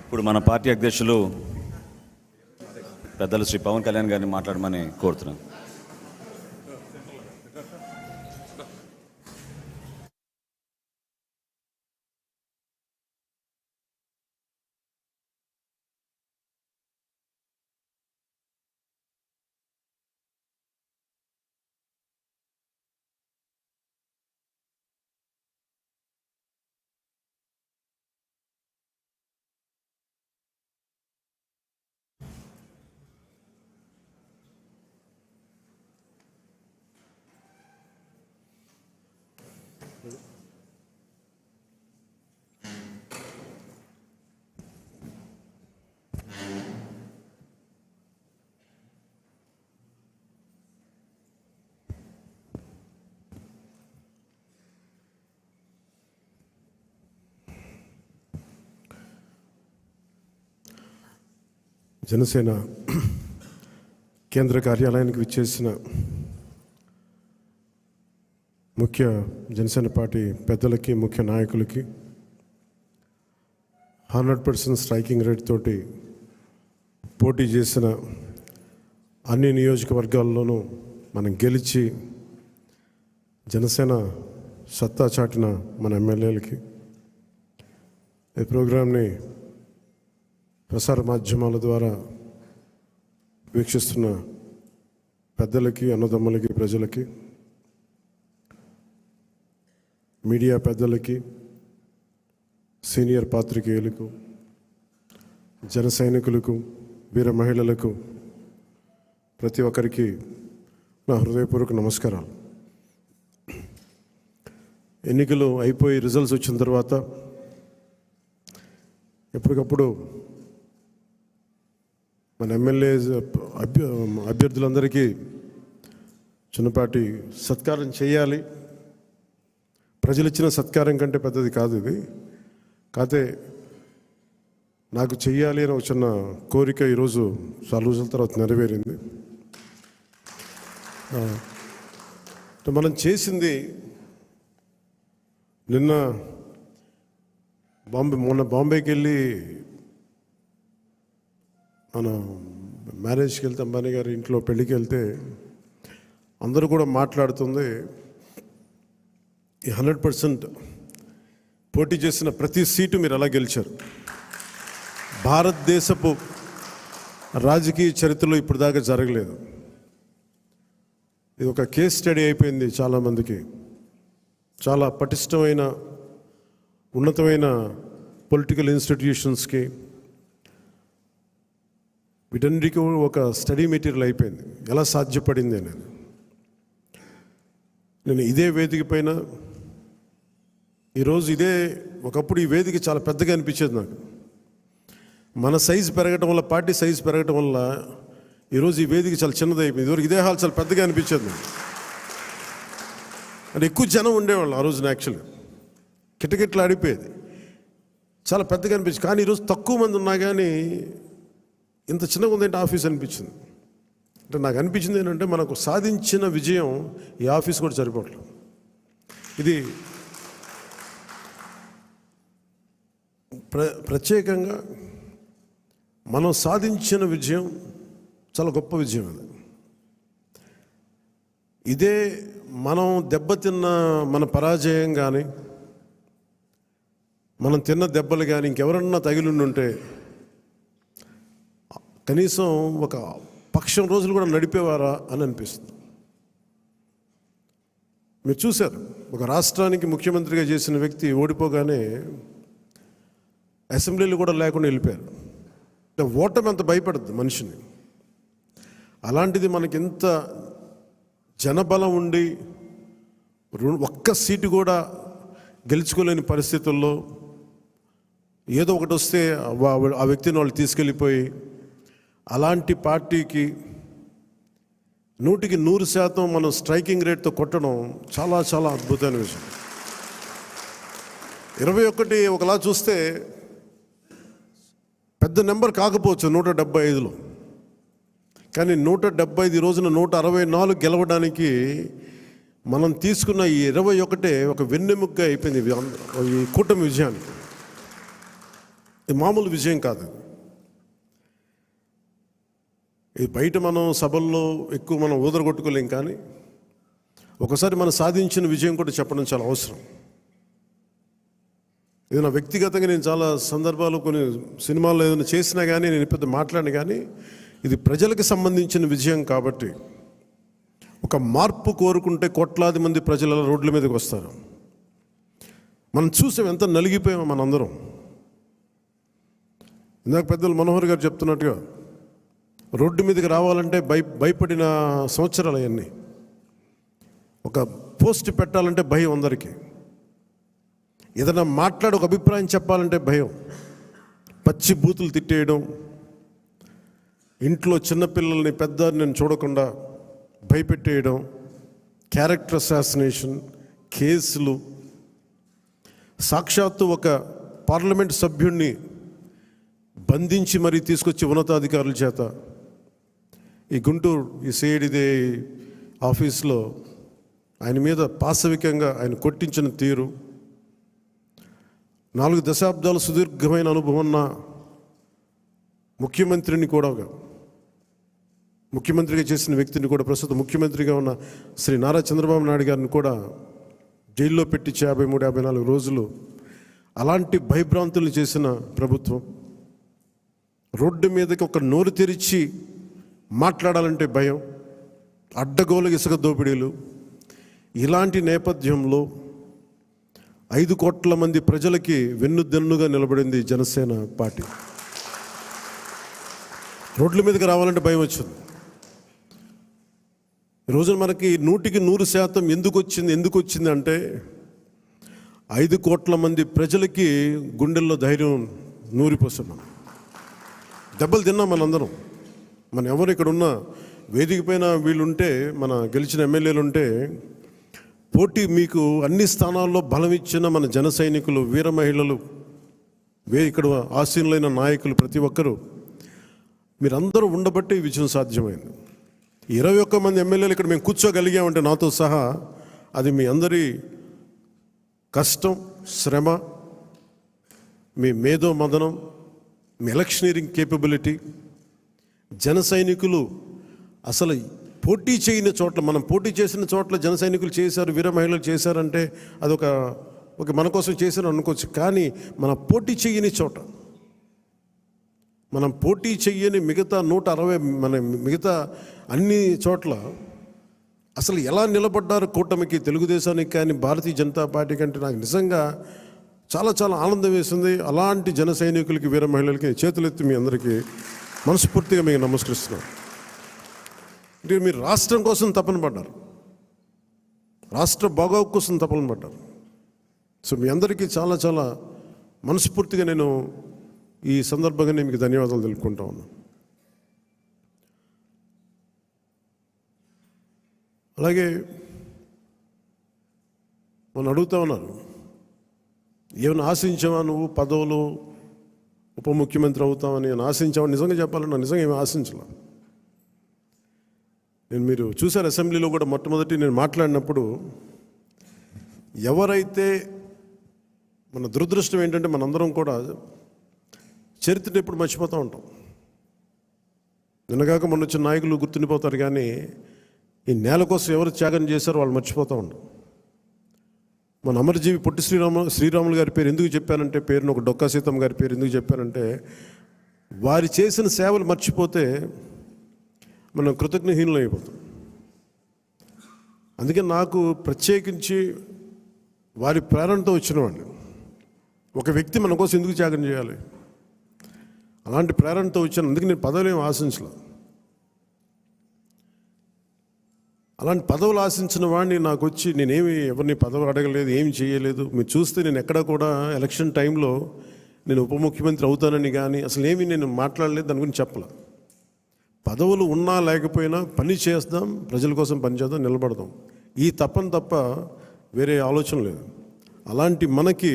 ఇప్పుడు మన పార్టీ అధ్యక్షులు పెద్దలు శ్రీ పవన్ కళ్యాణ్ గారిని మాట్లాడమని కోరుతున్నాను. జనసేన కేంద్ర కార్యాలయానికి విచ్చేసిన ముఖ్య జనసేన పార్టీ పెద్దలకి, ముఖ్య నాయకులకి 100% స్ట్రైకింగ్ రేట్ తోటి పోటీ చేసిన అన్ని నియోజకవర్గాల్లోనూ మనం గెలిచి జనసేన సత్తా చాటిన మన ఎమ్మెల్యేలకి, ఈ ప్రోగ్రాంని ప్రసార మాధ్యమాల ద్వారా వీక్షిస్తున్న పెద్దలకి, అన్నదమ్ములకి, ప్రజలకి, మీడియా పెద్దలకి, సీనియర్ పాత్రికేయులకు, జన సైనికులకు, వీర మహిళలకు, ప్రతి ఒక్కరికి నా హృదయపూర్వక నమస్కారాలు. ఎన్నికలు అయిపోయి రిజల్ట్స్ వచ్చిన తర్వాత ఎప్పటికప్పుడు మన ఎమ్మెల్యే అభ్యర్థులందరికీ చిన్నపాటి సత్కారం చేయాలి. ప్రజలు ఇచ్చిన సత్కారం కంటే పెద్దది కాదు ఇది. కాకపోతే నాకు చెయ్యాలి అని ఒక చిన్న కోరిక ఈరోజు చాలా రోజుల తర్వాత నెరవేరింది. మనం చేసింది మొన్న బాంబేకి వెళ్ళి మన మ్యారేజ్కి వెళ్తే, అంబానీ గారి ఇంట్లో పెళ్ళికి వెళ్తే అందరూ కూడా మాట్లాడుతుంది, ఈ 100% పోటీ చేసిన ప్రతి సీటు మీరు ఎలా గెలిచారు. భారతదేశపు రాజకీయ చరిత్రలో ఇప్పుడు దాకా జరగలేదు. ఇది ఒక కేస్ స్టడీ అయిపోయింది చాలామందికి. చాలా పటిష్టమైన, ఉన్నతమైన పొలిటికల్ ఇన్స్టిట్యూషన్స్కి వీటన్నిటికీ ఒక స్టడీ మెటీరియల్ అయిపోయింది, ఎలా సాధ్యపడింది అనేది. నేను ఇదే వేదిక పైన ఈరోజు ఒకప్పుడు ఈ వేదిక చాలా పెద్దగా అనిపించేది నాకు. మన సైజు పెరగటం వల్ల, పార్టీ సైజు పెరగటం వల్ల ఈరోజు ఈ వేదిక చాలా చిన్నది అయిపోయింది. ఇదివరకు ఇదే హాల్ చాలా పెద్దగా అనిపించేది నాకు. అంటే ఎక్కువ జనం ఉండేవాళ్ళు ఆ రోజున. యాక్చువల్గా కిటకిట్లు ఆడిపోయేది, చాలా పెద్దగా అనిపించింది. కానీ ఈరోజు తక్కువ మంది ఉన్నా కానీ ఇంత చిన్నగా ఉందంటే ఆఫీస్ అనిపించింది. అంటే నాకు అనిపించింది ఏంటంటే, మనకు సాధించిన విజయం ఈ ఆఫీస్ కూడా సరిపోవట్లేదు. ఇది ప్రత్యేకంగా మనం సాధించిన విజయం చాలా గొప్ప విజయం. అది ఇదే మనం దెబ్బతిన్న మన పరాజయం కానీ, మనం తిన్న దెబ్బలు కానీ ఇంకెవరన్నా తగిలిండుంటే కనీసం ఒక పక్షం రోజులు కూడా నడిపేవారా అని అనిపిస్తుంది. మీరు చూశారు, ఒక రాష్ట్రానికి ముఖ్యమంత్రిగా చేసిన వ్యక్తి ఓడిపోగానే అసెంబ్లీలు కూడా లేకుండా వెళ్ళిపోయారు. అంటే ఓటమి అంత భయపడుతుంది మనిషిని. అలాంటిది మనకి ఎంత జనబలం ఉండి ఒక్క సీటు కూడా గెలుచుకోలేని పరిస్థితుల్లో ఏదో ఒకటి వస్తే ఆ వ్యక్తిని వాళ్ళు తీసుకెళ్ళిపోయి, అలాంటి పార్టీకి 100% మనం స్ట్రైకింగ్ రేట్తో కొట్టడం చాలా చాలా అద్భుతమైన విషయం. 21 ఒకలా చూస్తే పెద్ద నెంబర్ కాకపోవచ్చు 175లో, కానీ 175 ఈ రోజున 164 గెలవడానికి మనం తీసుకున్న ఈ 21 ఒక వెన్నెముకగా అయిపోయింది ఈ కూటమి విజయానికి. ఇది మామూలు విజయం కాదు. ఇది బయట మనం సభల్లో ఎక్కువ మనం ఊదరగొట్టుకోలేం, కానీ ఒకసారి మనం సాధించిన విజయం కూడా చెప్పడం చాలా అవసరం. ఇది నా వ్యక్తిగతంగా నేను చాలా సందర్భాలు కొన్ని సినిమాల్లో ఏదైనా చేసినా కానీ, నేను పెద్ద మాట్లాడిన కానీ, ఇది ప్రజలకు సంబంధించిన విజయం కాబట్టి, ఒక మార్పు కోరుకుంటే కోట్లాది మంది ప్రజల రోడ్ల మీదకి వస్తారు. మనం చూసాం ఎంత నలిగిపోయామో మనందరం. ఇందాక పెద్దలు మనోహర్ గారు చెప్తున్నట్టుగా రోడ్డు మీదకి రావాలంటే భయపడిన సంవత్సరాలు అవన్నీ. ఒక పోస్ట్ పెట్టాలంటే భయం అందరికీ. ఏదైనా మాట్లాడి ఒక అభిప్రాయం చెప్పాలంటే భయం. పచ్చి బూతులు తిట్టేయడం, ఇంట్లో చిన్నపిల్లల్ని పెద్దని చూడకుండా భయపెట్టేయడం, క్యారెక్టర్ అసాసినేషన్ కేసులు, సాక్షాత్తు ఒక పార్లమెంట్ సభ్యుడిని బంధించి మరీ తీసుకొచ్చి ఉన్నతాధికారుల చేత ఈ గుంటూరు ఈ సిఐడిదే ఆఫీస్లో ఆయన మీద పాశవికంగా ఆయన కొట్టించిన తీరు, 4 దశాబ్దాల సుదీర్ఘమైన అనుభవం ఉన్న ముఖ్యమంత్రిని కూడా, ముఖ్యమంత్రిగా చేసిన వ్యక్తిని కూడా, ప్రస్తుతం ముఖ్యమంత్రిగా ఉన్న శ్రీ నారా చంద్రబాబు నాయుడు గారిని కూడా జైల్లో పెట్టి 53-54 రోజులు అలాంటి భయభ్రాంతులు చేసిన ప్రభుత్వం, రోడ్డు మీదకి ఒక నోరు తెరిచి మాట్లాడాలంటే భయం, అడ్డగోలు ఇసుక దోపిడీలు, ఇలాంటి నేపథ్యంలో 5 కోట్ల మంది ప్రజలకి వెన్నుదన్నుగా నిలబడింది జనసేన పార్టీ. రోడ్ల మీదకి రావాలంటే భయం వచ్చింది. ఈరోజు మనకి 100% ఎందుకు వచ్చింది అంటే 5 కోట్ల మంది ప్రజలకి గుండెల్లో ధైర్యం నూరిపోసాం. మనం దెబ్బలు తిన్నాం మనందరం. మన ఎవరు ఇక్కడ ఉన్న వేదిక పైన వీళ్ళుంటే, మన గెలిచిన ఎమ్మెల్యేలు ఉంటే, పోటీ మీకు అన్ని స్థానాల్లో బలం ఇచ్చిన మన జన సైనికులు, వీర మహిళలు, ఇక్కడ ఆసీనులైన నాయకులు ప్రతి ఒక్కరూ మీరందరూ ఉండబట్టి ఈ విజయం సాధ్యమైంది. 21 మంది ఎమ్మెల్యేలు ఇక్కడ మేము కూర్చోగలిగామంటే నాతో సహా అది మీ అందరి కష్టం, శ్రమ, మీ మేధో మదనం, మీ ఎలక్షనీరింగ్ కేపబిలిటీ. జన సైనికులు అసలు పోటీ చేయని చోట్ల, మనం పోటీ చేసిన చోట్ల జన సైనికులు చేశారు, వీర మహిళలు చేశారంటే అదొక మన కోసం చేశారు అనుకోవచ్చు. కానీ మన పోటీ చేయని చోట, మనం పోటీ చెయ్యని మిగతా 160 మన మిగతా అన్ని చోట్ల అసలు ఎలా నిలబడ్డారు కూటమికి, తెలుగుదేశానికి కానీ భారతీయ జనతా పార్టీ కంటే నాకు నిజంగా చాలా చాలా ఆనందం వేసింది. అలాంటి జన సైనికులకి, వీర మహిళలకి చేతులెత్తి మీ అందరికీ మనస్ఫూర్తిగా మీకు నమస్కరిస్తున్నాను. అంటే మీరు రాష్ట్రం కోసం తపన పడ్డారు, రాష్ట్ర బాగోగు కోసం తపన పడ్డారు. సో మీ అందరికీ చాలా చాలా మనస్ఫూర్తిగా నేను ఈ సందర్భంగా నేను మీకు ధన్యవాదాలు తెలుపుకుంటా ఉన్నాను. అలాగే మనం అడుగుతా ఉన్నారు, ఏమైనా ఆశించావా నువ్వు, పదవులు, ఉప ముఖ్యమంత్రి అవుతామని ఆశించావా? నిజంగా చెప్పాలన్నా నిజంగా ఏమి ఆశించలే. మీరు చూశారు అసెంబ్లీలో కూడా మొట్టమొదటి నేను మాట్లాడినప్పుడు, ఎవరైతే, మన దురదృష్టం ఏంటంటే మనందరం కూడా చరిత్రను ఎప్పుడు మర్చిపోతూ ఉంటాం. నిన్నగాక మొన్న వచ్చిన నాయకులు గుర్తుండిపోతారు, కానీ ఈ నేల కోసం ఎవరు త్యాగం చేశారో వాళ్ళు మర్చిపోతూ ఉంటాం. మన అమరజీవి పొట్టి శ్రీరాములు గారి పేరు ఎందుకు చెప్పానంటే, పేరును ఒక డొక్కా సీతమ్మ గారి పేరు ఎందుకు చెప్పానంటే, వారి చేసిన సేవలు మర్చిపోతే మనం కృతజ్ఞహీనులు అయిపోతాం. అందుకే నాకు ప్రత్యేకించి వారి ప్రేరణతో వచ్చినవాడిని. ఒక వ్యక్తి మన కోసం ఎందుకు త్యాగం చేయాలి, అలాంటి ప్రేరణతో వచ్చాను. అందుకే నేను పదవులు ఏమి ఆశించలేదు. అలాంటి పదవులు ఆశించిన వాడిని నాకు వచ్చి నేనేమి ఎవరిని పదవి అడగలేదు, ఏమి చేయలేదు. మీరు చూస్తే నేను ఎక్కడ కూడా ఎలక్షన్ టైంలో నేను ఉప ముఖ్యమంత్రి అవుతానని కానీ అసలు ఏమీ నేను మాట్లాడలేదు, దాని గురించి చెప్పలే. పదవులు ఉన్నా లేకపోయినా పని చేద్దాం, ప్రజల కోసం పనిచేద్దాం, నిలబడదాం, ఈ తప్పని తప్ప వేరే ఆలోచన లేదు. అలాంటి మనకి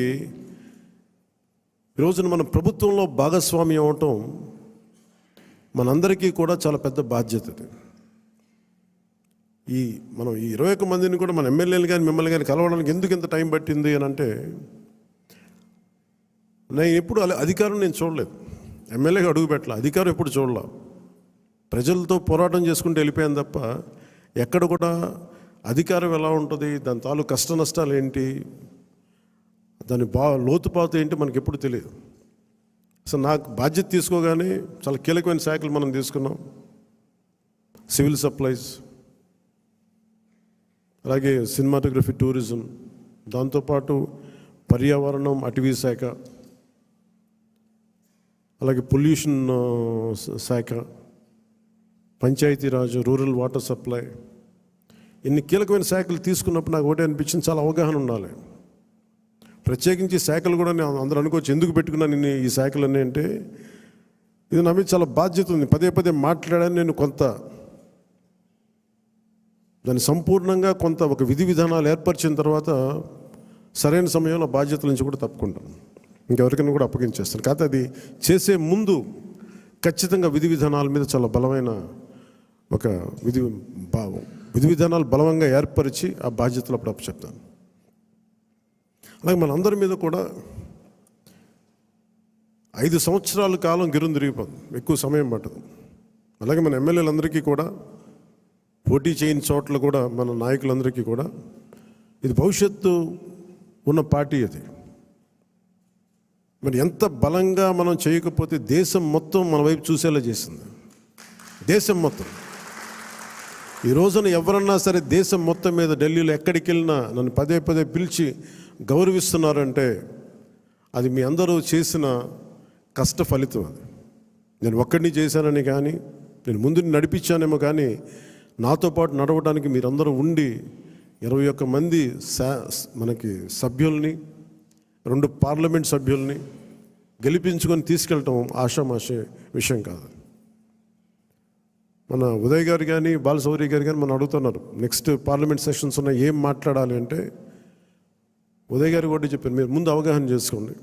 ఈరోజున మన ప్రభుత్వంలో భాగస్వామ్యం అవటం మనందరికీ కూడా చాలా పెద్ద బాధ్యత. మనం ఈ 21 మందిని కూడా మన ఎమ్మెల్యేలు కానీ మిమ్మల్ని కానీ కలవడానికి ఎందుకు ఇంత టైం పట్టింది అని అంటే, నేను ఎప్పుడు అధికారం నేను చూడలేదు, ఎమ్మెల్యేగా అడుగు పెట్టలే, అధికారం ఎప్పుడు చూడలే. ప్రజలతో పోరాటం చేసుకుంటూ వెళ్ళిపోయాను తప్ప ఎక్కడ కూడా అధికారం ఎలా ఉంటుంది, దాని తాలూకు కష్ట నష్టాలు ఏంటి, దాని లోతుపాతు ఏంటి మనకి ఎప్పుడు తెలియదు. అసలు నాకు బాధ్యత తీసుకోగానే చాలా కీలకమైన శాఖలు మనం తీసుకున్నాం. సివిల్ సప్లైస్, అలాగే సినిమాటోగ్రఫీ, టూరిజం, దాంతోపాటు పర్యావరణం, అటవీ శాఖ, అలాగే పొల్యూషన్ శాఖ, పంచాయతీరాజ్, రూరల్ వాటర్ సప్లై, ఇన్ని కీలకమైన శాఖలు తీసుకున్నప్పుడు నాకు ఒకటే అనిపించింది, చాలా అవగాహన ఉండాలి. ప్రత్యేకించి శాఖలు కూడా నేను అందరూ అనుకోవచ్చు ఎందుకు పెట్టుకున్నాను నేను ఈ శాఖలన్నీ అంటే, ఇది నా మీద చాలా బాధ్యత ఉంది. పదే పదే మాట్లాడాను నేను. కొంత దాన్ని సంపూర్ణంగా కొంత ఒక విధి విధానాలు ఏర్పరిచిన తర్వాత సరైన సమయంలో బాధ్యతల నుంచి కూడా తప్పుకుంటాను. ఇంకెవరికైనా కూడా అప్పగించేస్తాను. కాకపోతే అది చేసే ముందు ఖచ్చితంగా విధి విధానాల మీద చాలా బలమైన ఒక విధి విధానాలు బలంగా ఏర్పరిచి ఆ బాధ్యతలు అప్పుడు అప్పచెప్తాను. అలాగే మనందరి మీద కూడా 5 సంవత్సరాల కాలం గిరుని తిరిగిపోతుంది, ఎక్కువ సమయం పట్టదు. అలాగే మన ఎమ్మెల్యేలందరికీ కూడా, పోటీ చేయని చోట్ల కూడా మన నాయకులందరికీ కూడా ఇది భవిష్యత్తు ఉన్న పార్టీ. అది మరి ఎంత బలంగా మనం చేయకపోతే దేశం మొత్తం మన వైపు చూసేలా చేసింది. దేశం మొత్తం ఈ రోజున ఎవరన్నా సరే దేశం మొత్తం మీద ఢిల్లీలో ఎక్కడికి వెళ్ళినా నన్ను పదే పదే పిలిచి గౌరవిస్తున్నారంటే అది మీ అందరూ చేసిన కష్ట ఫలితం. అది నేను ఒక్కడిని చేశానని కానీ, నేను ముందు నడిపించానేమో కానీ, నాతో పాటు నడవడానికి మీరందరూ ఉండి 21 మంది మనకి సభ్యుల్ని, 2 పార్లమెంట్ సభ్యుల్ని గెలిపించుకొని తీసుకెళ్ళటం ఆషామాషే విషయం కాదు. మన ఉదయ్ గారు కానీ బాలశౌరి గారు కానీ మనం అడుగుతున్నారు, నెక్స్ట్ పార్లమెంట్ సెషన్స్ ఉన్నాయి, ఏం మాట్లాడాలి అంటే ఉదయ్ గారు కూడా చెప్పారు, మీరు ముందు అవగాహన చేసుకోండి,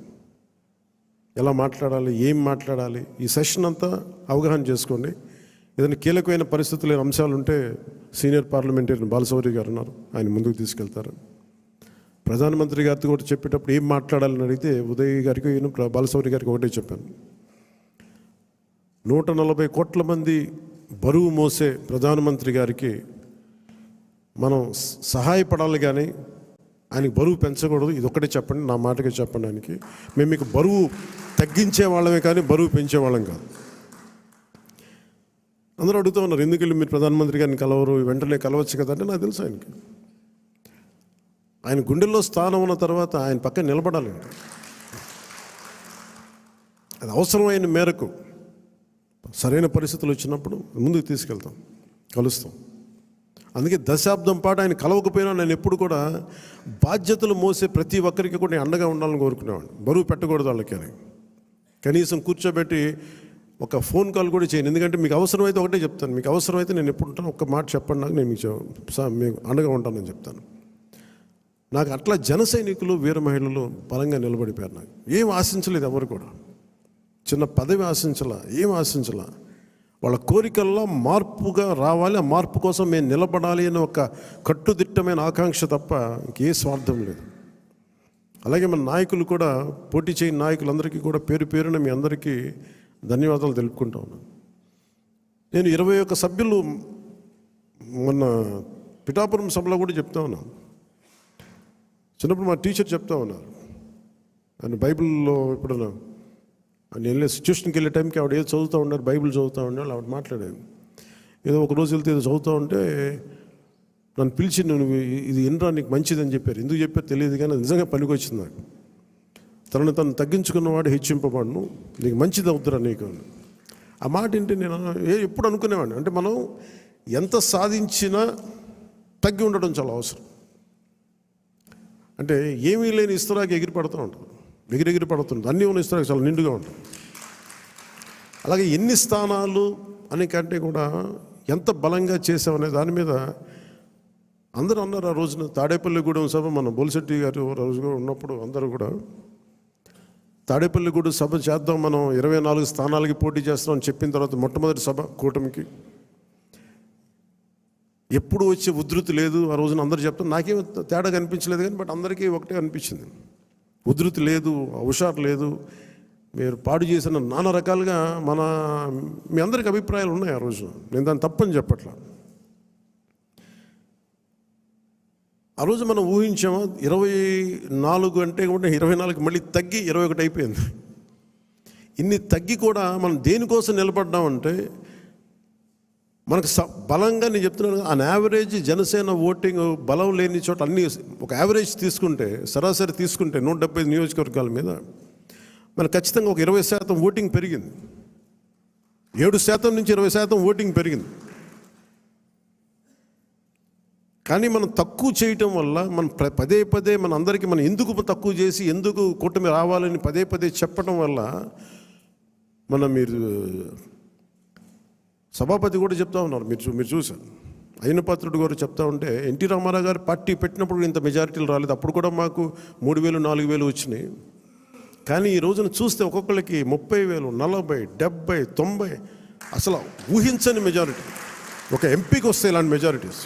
ఎలా మాట్లాడాలి, ఏం మాట్లాడాలి, ఈ సెషన్ అంతా అవగాహన చేసుకోండి. ఏదైనా కీలకమైన పరిస్థితులు లేని అంశాలు ఉంటే సీనియర్ పార్లమెంటరీ బాలశౌరి గారు ఉన్నారు, ఆయన ముందుకు తీసుకెళ్తారు. ప్రధానమంత్రి గారితో కూడా చెప్పేటప్పుడు ఏం మాట్లాడాలని అడిగితే ఉదయ్ గారికి బాలశౌరి గారికి ఒకటే చెప్పాను, 140 కోట్ల మంది బరువు మోసే ప్రధానమంత్రి గారికి మనం సహాయపడాలి కానీ ఆయనకి బరువు పెంచకూడదు. ఇది ఒక్కటే చెప్పండి, నా మాటగా చెప్పండి ఆయనకి. మేము మీకు బరువు తగ్గించే వాళ్ళమే కానీ బరువు పెంచే వాళ్ళం కాదు. అందరూ అడుగుతూ ఉన్నారు, ఎందుకు వెళ్ళి మీరు ప్రధానమంత్రి గారిని కలవరు, వెంటనే కలవచ్చు కదా అంటే నాకు తెలుసు ఆయనకి ఆయన గుండెల్లో స్థానం ఉన్న తర్వాత ఆయన పక్కన నిలబడాలండి. అది అవసరమైన మేరకు సరైన పరిస్థితులు వచ్చినప్పుడు ముందుకు తీసుకెళ్తాం, కలుస్తాం. అందుకే దశాబ్దం పాటు ఆయన కలవకపోయినా నేను ఎప్పుడు కూడా బాధ్యతలు మోసే ప్రతి ఒక్కరికి కూడా నేను అండగా ఉండాలని కోరుకునేవాడిని. బరువు పెట్టకూడదు వాళ్ళకి అని కనీసం కూర్చోబెట్టి ఒక ఫోన్ కాల్ కూడా చేయను. ఎందుకంటే మీకు అవసరమైతే ఒకటే చెప్తాను, మీకు అవసరమైతే నేను ఎప్పుడు ఉంటాను ఒక్క మాట చెప్పండి నాకు, నేను మీకు అండగా ఉంటానని చెప్తాను. నాకు అట్లా జన సైనికులు వీర మహిళలు బలంగా నిలబడిపోయారు. నాకు ఏం ఆశించలేదు, ఎవరు కూడా చిన్న పదవి ఆశించలా, ఏం ఆశించలా. వాళ్ళ కోరికల్లో మార్పుగా రావాలి, ఆ మార్పు కోసం మేము నిలబడాలి అని ఒక కట్టుదిట్టమైన ఆకాంక్ష తప్ప ఇంకే స్వార్థం లేదు. అలాగే మన నాయకులు కూడా, పోటీ చేయని నాయకులందరికీ కూడా పేరు పేరున మీ అందరికీ ధన్యవాదాలు తెలుపుకుంటా ఉన్నాను. నేను 21 సభ్యులు మొన్న పిఠాపురం సభలో కూడా చెప్తా ఉన్నాను. చిన్నప్పుడు మా టీచర్ చెప్తా ఉన్నారు, ఆయన బైబిల్లో ఎప్పుడన్నా ఆయన వెళ్ళే సిచ్యువేషన్కి వెళ్ళే టైంకి ఆవిడ ఏదో చదువుతూ ఉన్నారు, బైబిల్ చదువుతూ ఉన్నారు. ఆవిడ మాట్లాడేది ఏదో ఒక రోజు వెళ్తే ఏదో చదువుతూ ఉంటే నన్ను పిలిచి, నువ్వు ఇది ఎన్రా నీకు మంచిదని చెప్పారు. ఎందుకు చెప్పారు తెలియదు కానీ నిజంగా పనికి వచ్చింది నాకు. తను తగ్గించుకున్నవాడు హెచ్చింపబడును, నీకు మంచిది అవుతురా నీకు. ఆ మాట ఏంటి నేను ఎప్పుడు అనుకునేవాడిని, అంటే మనం ఎంత సాధించినా తగ్గి ఉండడం చాలా అవసరం. అంటే ఏమీ లేని ఇస్తరాకి ఎగిరి పడుతూ ఉంటుంది, ఎగిరెగిరి పడుతుంది. అన్నీ ఉన్న ఇస్తరాకి చాలా నిండుగా ఉంటుంది. అలాగే ఎన్ని స్థానాలు అని కంటే కూడా ఎంత బలంగా చేసామనే దాని మీద అందరూ అన్నారు. ఆ రోజున తాడేపల్లిగూడెం సభ మన బొలిశెట్టి గారు రోజుగా ఉన్నప్పుడు అందరూ కూడా తాడేపల్లిగూడెం సభ చేద్దాం, మనం 24 స్థానాలకి పోటీ చేస్తామని చెప్పిన తర్వాత మొట్టమొదటి సభ కూటమికి ఎప్పుడు వచ్చే ఉధృతి లేదు. ఆ రోజున అందరూ చెప్తారు, నాకేం తేడా కనిపించలేదు కానీ బట్ అందరికీ ఒకటే అనిపించింది, ఉధృతి లేదు, హుషారు లేదు, మీరు పాడు చేసిన నానా రకాలుగా మీ అందరికి అభిప్రాయాలు ఉన్నాయి. ఆ రోజు నేను దాన్ని తప్పని చెప్పట్లా. ఆ రోజు మనం ఊహించామా 24 అంటే కూడా 24 మళ్ళీ తగ్గి 21 అయిపోయింది. ఇన్ని తగ్గి కూడా మనం దేనికోసం నిలబడ్డామంటే మనకు బలంగా, నేను చెప్తున్నాను, ఆ యావరేజ్ జనసేన ఓటింగ్ బలం లేని చోట అన్ని ఒక యావరేజ్ తీసుకుంటే, సరాసరి తీసుకుంటే 175 నియోజకవర్గాల మీద మనకు ఖచ్చితంగా ఒక 20% ఓటింగ్ పెరిగింది. 7% నుంచి 20% ఓటింగ్ పెరిగింది. కానీ మనం తక్కువ చేయటం వల్ల మనం పదే పదే మన అందరికీ మనం ఎందుకు తక్కువ చేసి ఎందుకు కూటమి రావాలని పదే పదే చెప్పడం వల్ల మీరు సభాపతి కూడా చెప్తా ఉన్నారు, మీరు చూశారు, అయినపాత్రుడు గారు చెప్తా ఉంటే ఎన్టీ రామారావు గారు పార్టీ పెట్టినప్పుడు ఇంత మెజారిటీలు రాలేదు, అప్పుడు కూడా మాకు 3,000 4,000 వచ్చినాయి. కానీ ఈ రోజున చూస్తే ఒక్కొక్కరికి 30,000, 40, 70, 90 అసలు ఊహించని మెజారిటీ. ఒక ఎంపీకి వస్తే ఇలాంటి మెజారిటీస్,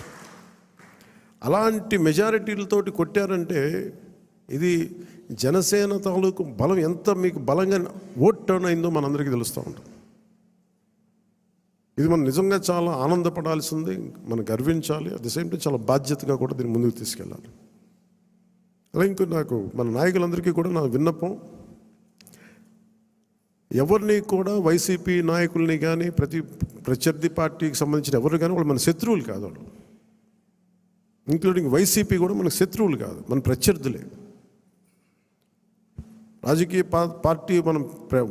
అలాంటి మెజారిటీలతోటి కొట్టారంటే ఇది జనసేన తాలూకు బలం ఎంత మీకు బలంగా ఓట్ టర్న్ అయిందో మనందరికీ తెలుస్తూ ఉంటుంది. ఇది మనం నిజంగా చాలా ఆనందపడాల్సింది, మనం గర్వించాలి. అట్ ది సేమ్ టైం చాలా బాధ్యతగా కూడా దీన్ని ముందుకు తీసుకెళ్ళాలి. అలా ఇంకో నాకు మన నాయకులందరికీ కూడా నా విన్నపం, ఎవరిని కూడా వైసీపీ నాయకుల్ని కానీ ప్రత్యర్థి పార్టీకి సంబంధించిన ఎవరు కానీ వాళ్ళు మన శత్రువులు కాదు. వాళ్ళు ఇంక్లూడింగ్ వైసీపీ కూడా మనకు శత్రువులు కాదు, మన ప్రత్యర్థులే. రాజకీయ పార్టీ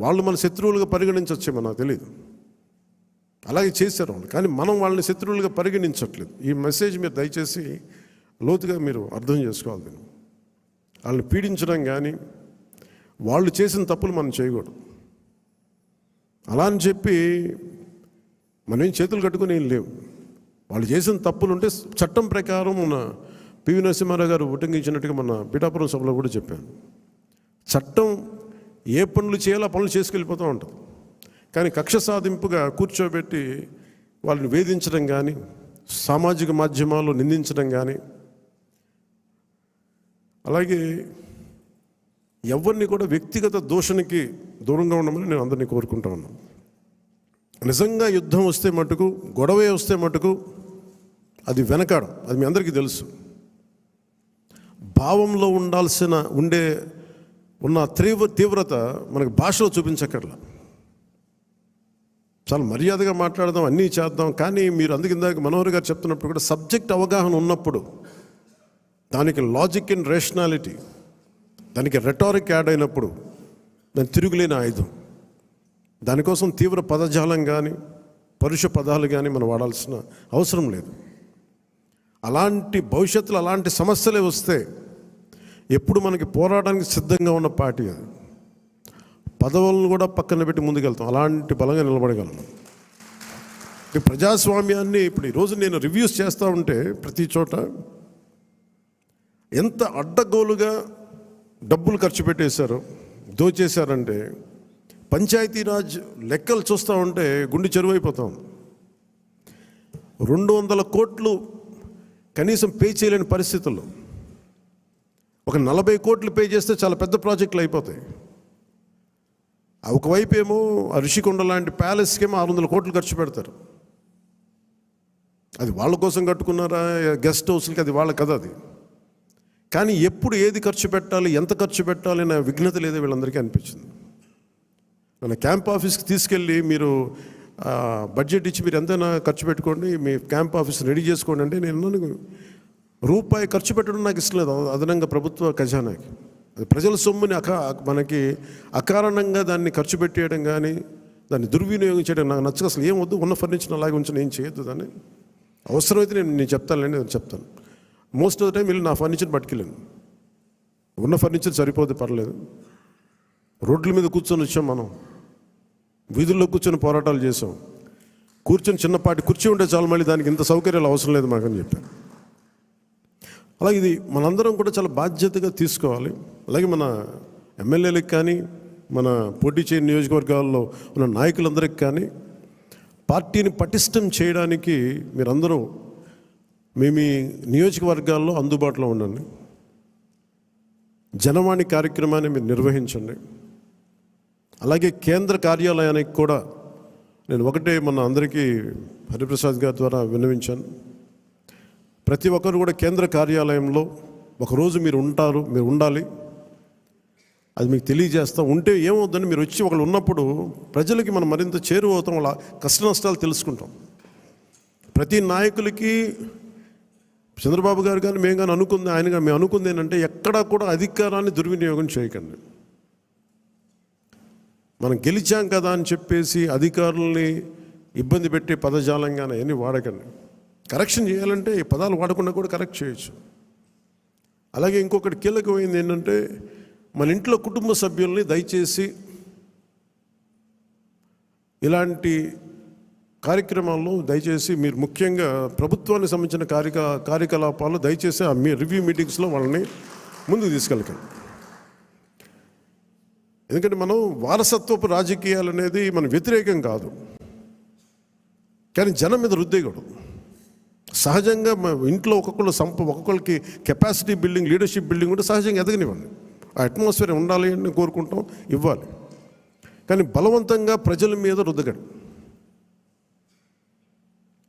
వాళ్ళు మన శత్రువులుగా పరిగణించవచ్చేమో నాకు తెలియదు, అలాగే చేశారు వాళ్ళు. కానీ మనం వాళ్ళని శత్రువులుగా పరిగణించట్లేదు. ఈ మెసేజ్ మీరు దయచేసి లోతుగా మీరు అర్థం చేసుకోవాలి. దీన్ని వాళ్ళని పీడించడం కానీ వాళ్ళు చేసిన తప్పులు మనం చేయకూడదు. అలా అని చెప్పి మనం ఏం చేతులు కట్టుకుని ఏం లేవు. వాళ్ళు చేసిన తప్పులు ఉంటే చట్టం ప్రకారం మన పివి నరసింహారావు గారు ఉటంకించినట్టుగా మన పిఠాపురం సభలో కూడా చెప్పాను. చట్టం ఏ పనులు చేయాలో ఆ పనులు చేసుకెళ్ళిపోతూ ఉంటుంది. కానీ కక్ష సాధింపుగా కూర్చోబెట్టి వాళ్ళని వేధించడం కానీ, సామాజిక మాధ్యమాల్లో నిందించడం కానీ, అలాగే ఎవరిని కూడా వ్యక్తిగత దూషణకి దూరంగా ఉండమని నేను అందరినీ కోరుకుంటా ఉన్నాను. నిజంగా యుద్ధం వస్తే మటుకు, గొడవే వస్తే మటుకు అది వెనకాడం, అది మీ అందరికీ తెలుసు. భావంలో ఉన్న తీవ్రత మనకు భాషలో చూపించక్కర్లా. చాలా మర్యాదగా మాట్లాడదాం, అన్నీ చేద్దాం. కానీ మీరు ఇందాక మనోహర్ గారు చెప్తున్నప్పుడు కూడా సబ్జెక్ట్ అవగాహన ఉన్నప్పుడు, దానికి లాజిక్ అండ్ రేషనాలిటీ, దానికి రెటారిక్ యాడ్ అయినప్పుడు దాని తిరుగులేని ఆయుధం. దానికోసం తీవ్ర పదజాలం కానీ పరుష పదాలు కానీ మనం వాడాల్సిన అవసరం లేదు. అలాంటి భవిష్యత్తులో అలాంటి సమస్యలే వస్తే ఎప్పుడు మనకి పోరాటానికి సిద్ధంగా ఉన్న పార్టీ అది. పదవులను కూడా పక్కన పెట్టి ముందుకెళ్తాం, అలాంటి బలంగా నిలబడగలం. ఈ ప్రజాస్వామ్యాన్ని ఇప్పుడు ఈరోజు నేను రివ్యూస్ చేస్తూ ఉంటే ప్రతి చోట ఎంత అడ్డగోలుగా డబ్బులు ఖర్చు పెట్టేశారో, దోచేశారంటే పంచాయతీరాజ్ లెక్కలు చూస్తూ ఉంటే గుండె చెరువైపోతాం. 200 కోట్లు కనీసం పే చేయలేని పరిస్థితుల్లో ఒక 40 కోట్లు పే చేస్తే చాలా పెద్ద ప్రాజెక్టులు అయిపోతాయి. ఒకవైపు ఏమో ఋషికొండ లాంటి ప్యాలెస్కేమో 600 కోట్లు ఖర్చు పెడతారు. అది వాళ్ళ కోసం కట్టుకున్నారా గెస్ట్ హౌస్లకి, అది వాళ్ళ కథ అది. కానీ ఎప్పుడు ఏది ఖర్చు పెట్టాలి, ఎంత ఖర్చు పెట్టాలి అనే విఘ్నత లేదో వీళ్ళందరికీ అనిపించింది. మన క్యాంప్ ఆఫీస్కి తీసుకెళ్ళి మీరు బడ్జెట్ ఇచ్చి మీరు ఎంతైనా ఖర్చు పెట్టుకోండి, మీ క్యాంప్ ఆఫీస్ రెడీ చేసుకోండి అంటే నేను రూపాయి ఖర్చు పెట్టడం నాకు ఇష్టం లేదు అదనంగా ప్రభుత్వ ఖజానాకి. అది ప్రజల సొమ్ముని మనకి అకారణంగా దాన్ని ఖర్చు పెట్టేయడం కానీ దాన్ని దుర్వినియోగం చేయడం నాకు నచ్చక. అసలు ఏం వద్దు, ఉన్న ఫర్నిచర్ అలాగే ఉంచి ఏం చేయొద్దు. దాన్ని అవసరమైతే నేను చెప్తానులేండి, నేను చెప్తాను. మోస్ట్ ఆఫ్ ద టైం వీళ్ళు నా ఫర్నిచర్ పట్టుకెళ్ళాను. ఉన్న ఫర్నిచర్ సరిపోతే పర్లేదు. రోడ్ల మీద కూర్చొని వచ్చాం, మనం వీధుల్లో కూర్చొని పోరాటాలు చేసాం. కూర్చొని చిన్నపాటి కుర్చీ ఉంటే చాలు, మళ్ళీ దానికి ఇంత సౌకర్యాలు అవసరం లేదు మాకని చెప్పాను. అలాగే ఇది మనందరం కూడా చాలా బాధ్యతగా తీసుకోవాలి. అలాగే మన ఎమ్మెల్యేలకు కానీ మన పోటీ చేయని నియోజకవర్గాల్లో ఉన్న నాయకులందరికీ కానీ పార్టీని పటిష్టం చేయడానికి మీరందరూ మీ నియోజకవర్గాల్లో అందుబాటులో ఉండండి. జనవాణి కార్యక్రమాన్ని మీరు నిర్వహించండి. అలాగే కేంద్ర కార్యాలయానికి కూడా నేను ఒకటే మన అందరికీ హరిప్రసాద్ గారి ద్వారా విన్నవించాను. ప్రతి ఒక్కరు కూడా కేంద్ర కార్యాలయంలో ఒకరోజు మీరు ఉండాలి. అది మీకు తెలియజేస్తాం. ఉంటే ఏమవుతుందని మీరు వచ్చి ఒకళ్ళు ఉన్నప్పుడు ప్రజలకి మనం మరింత చేరువవుతాం, వాళ్ళ కష్ట నష్టాలు తెలుసుకుంటాం. ప్రతి నాయకులకి చంద్రబాబు గారు కానీ మేము కానీ అనుకుంది, ఆయన కానీ మేము అనుకుంది ఏంటంటే ఎక్కడా కూడా అధికారాన్ని దుర్వినియోగం చేయకండి. మనం గెలిచాం కదా అని చెప్పేసి అధికారుల్ని ఇబ్బంది పెట్టే పదజాలంగానే అవన్నీ వాడకండి. కరెక్షన్ చేయాలంటే ఈ పదాలు వాడకుండా కూడా కరెక్ట్ చేయొచ్చు. అలాగే ఇంకొకటి కీలకమైంది ఏంటంటే మన ఇంట్లో కుటుంబ సభ్యుల్ని దయచేసి ఇలాంటి కార్యక్రమాల్లో దయచేసి మీరు ముఖ్యంగా ప్రభుత్వానికి సంబంధించిన కార్యకలాపాలు దయచేసి మీ రివ్యూ మీటింగ్స్లో వాళ్ళని ముందుకు తీసుకెళ్ళకండి. ఎందుకంటే మనం వారసత్వపు రాజకీయాలు అనేది మనం వ్యతిరేకం కాదు, కానీ జనం మీద రుద్దేయకూడదు. సహజంగా ఇంట్లో ఒక్కొక్కరికి కెపాసిటీ బిల్డింగ్, లీడర్షిప్ బిల్డింగ్ ఉంటే సహజంగా ఎదగనివ్వండి. ఆ అట్మాస్ఫియర్ ఉండాలి అని కోరుకుంటాం, ఇవ్వాలి. కానీ బలవంతంగా ప్రజల మీద రుద్దకండి.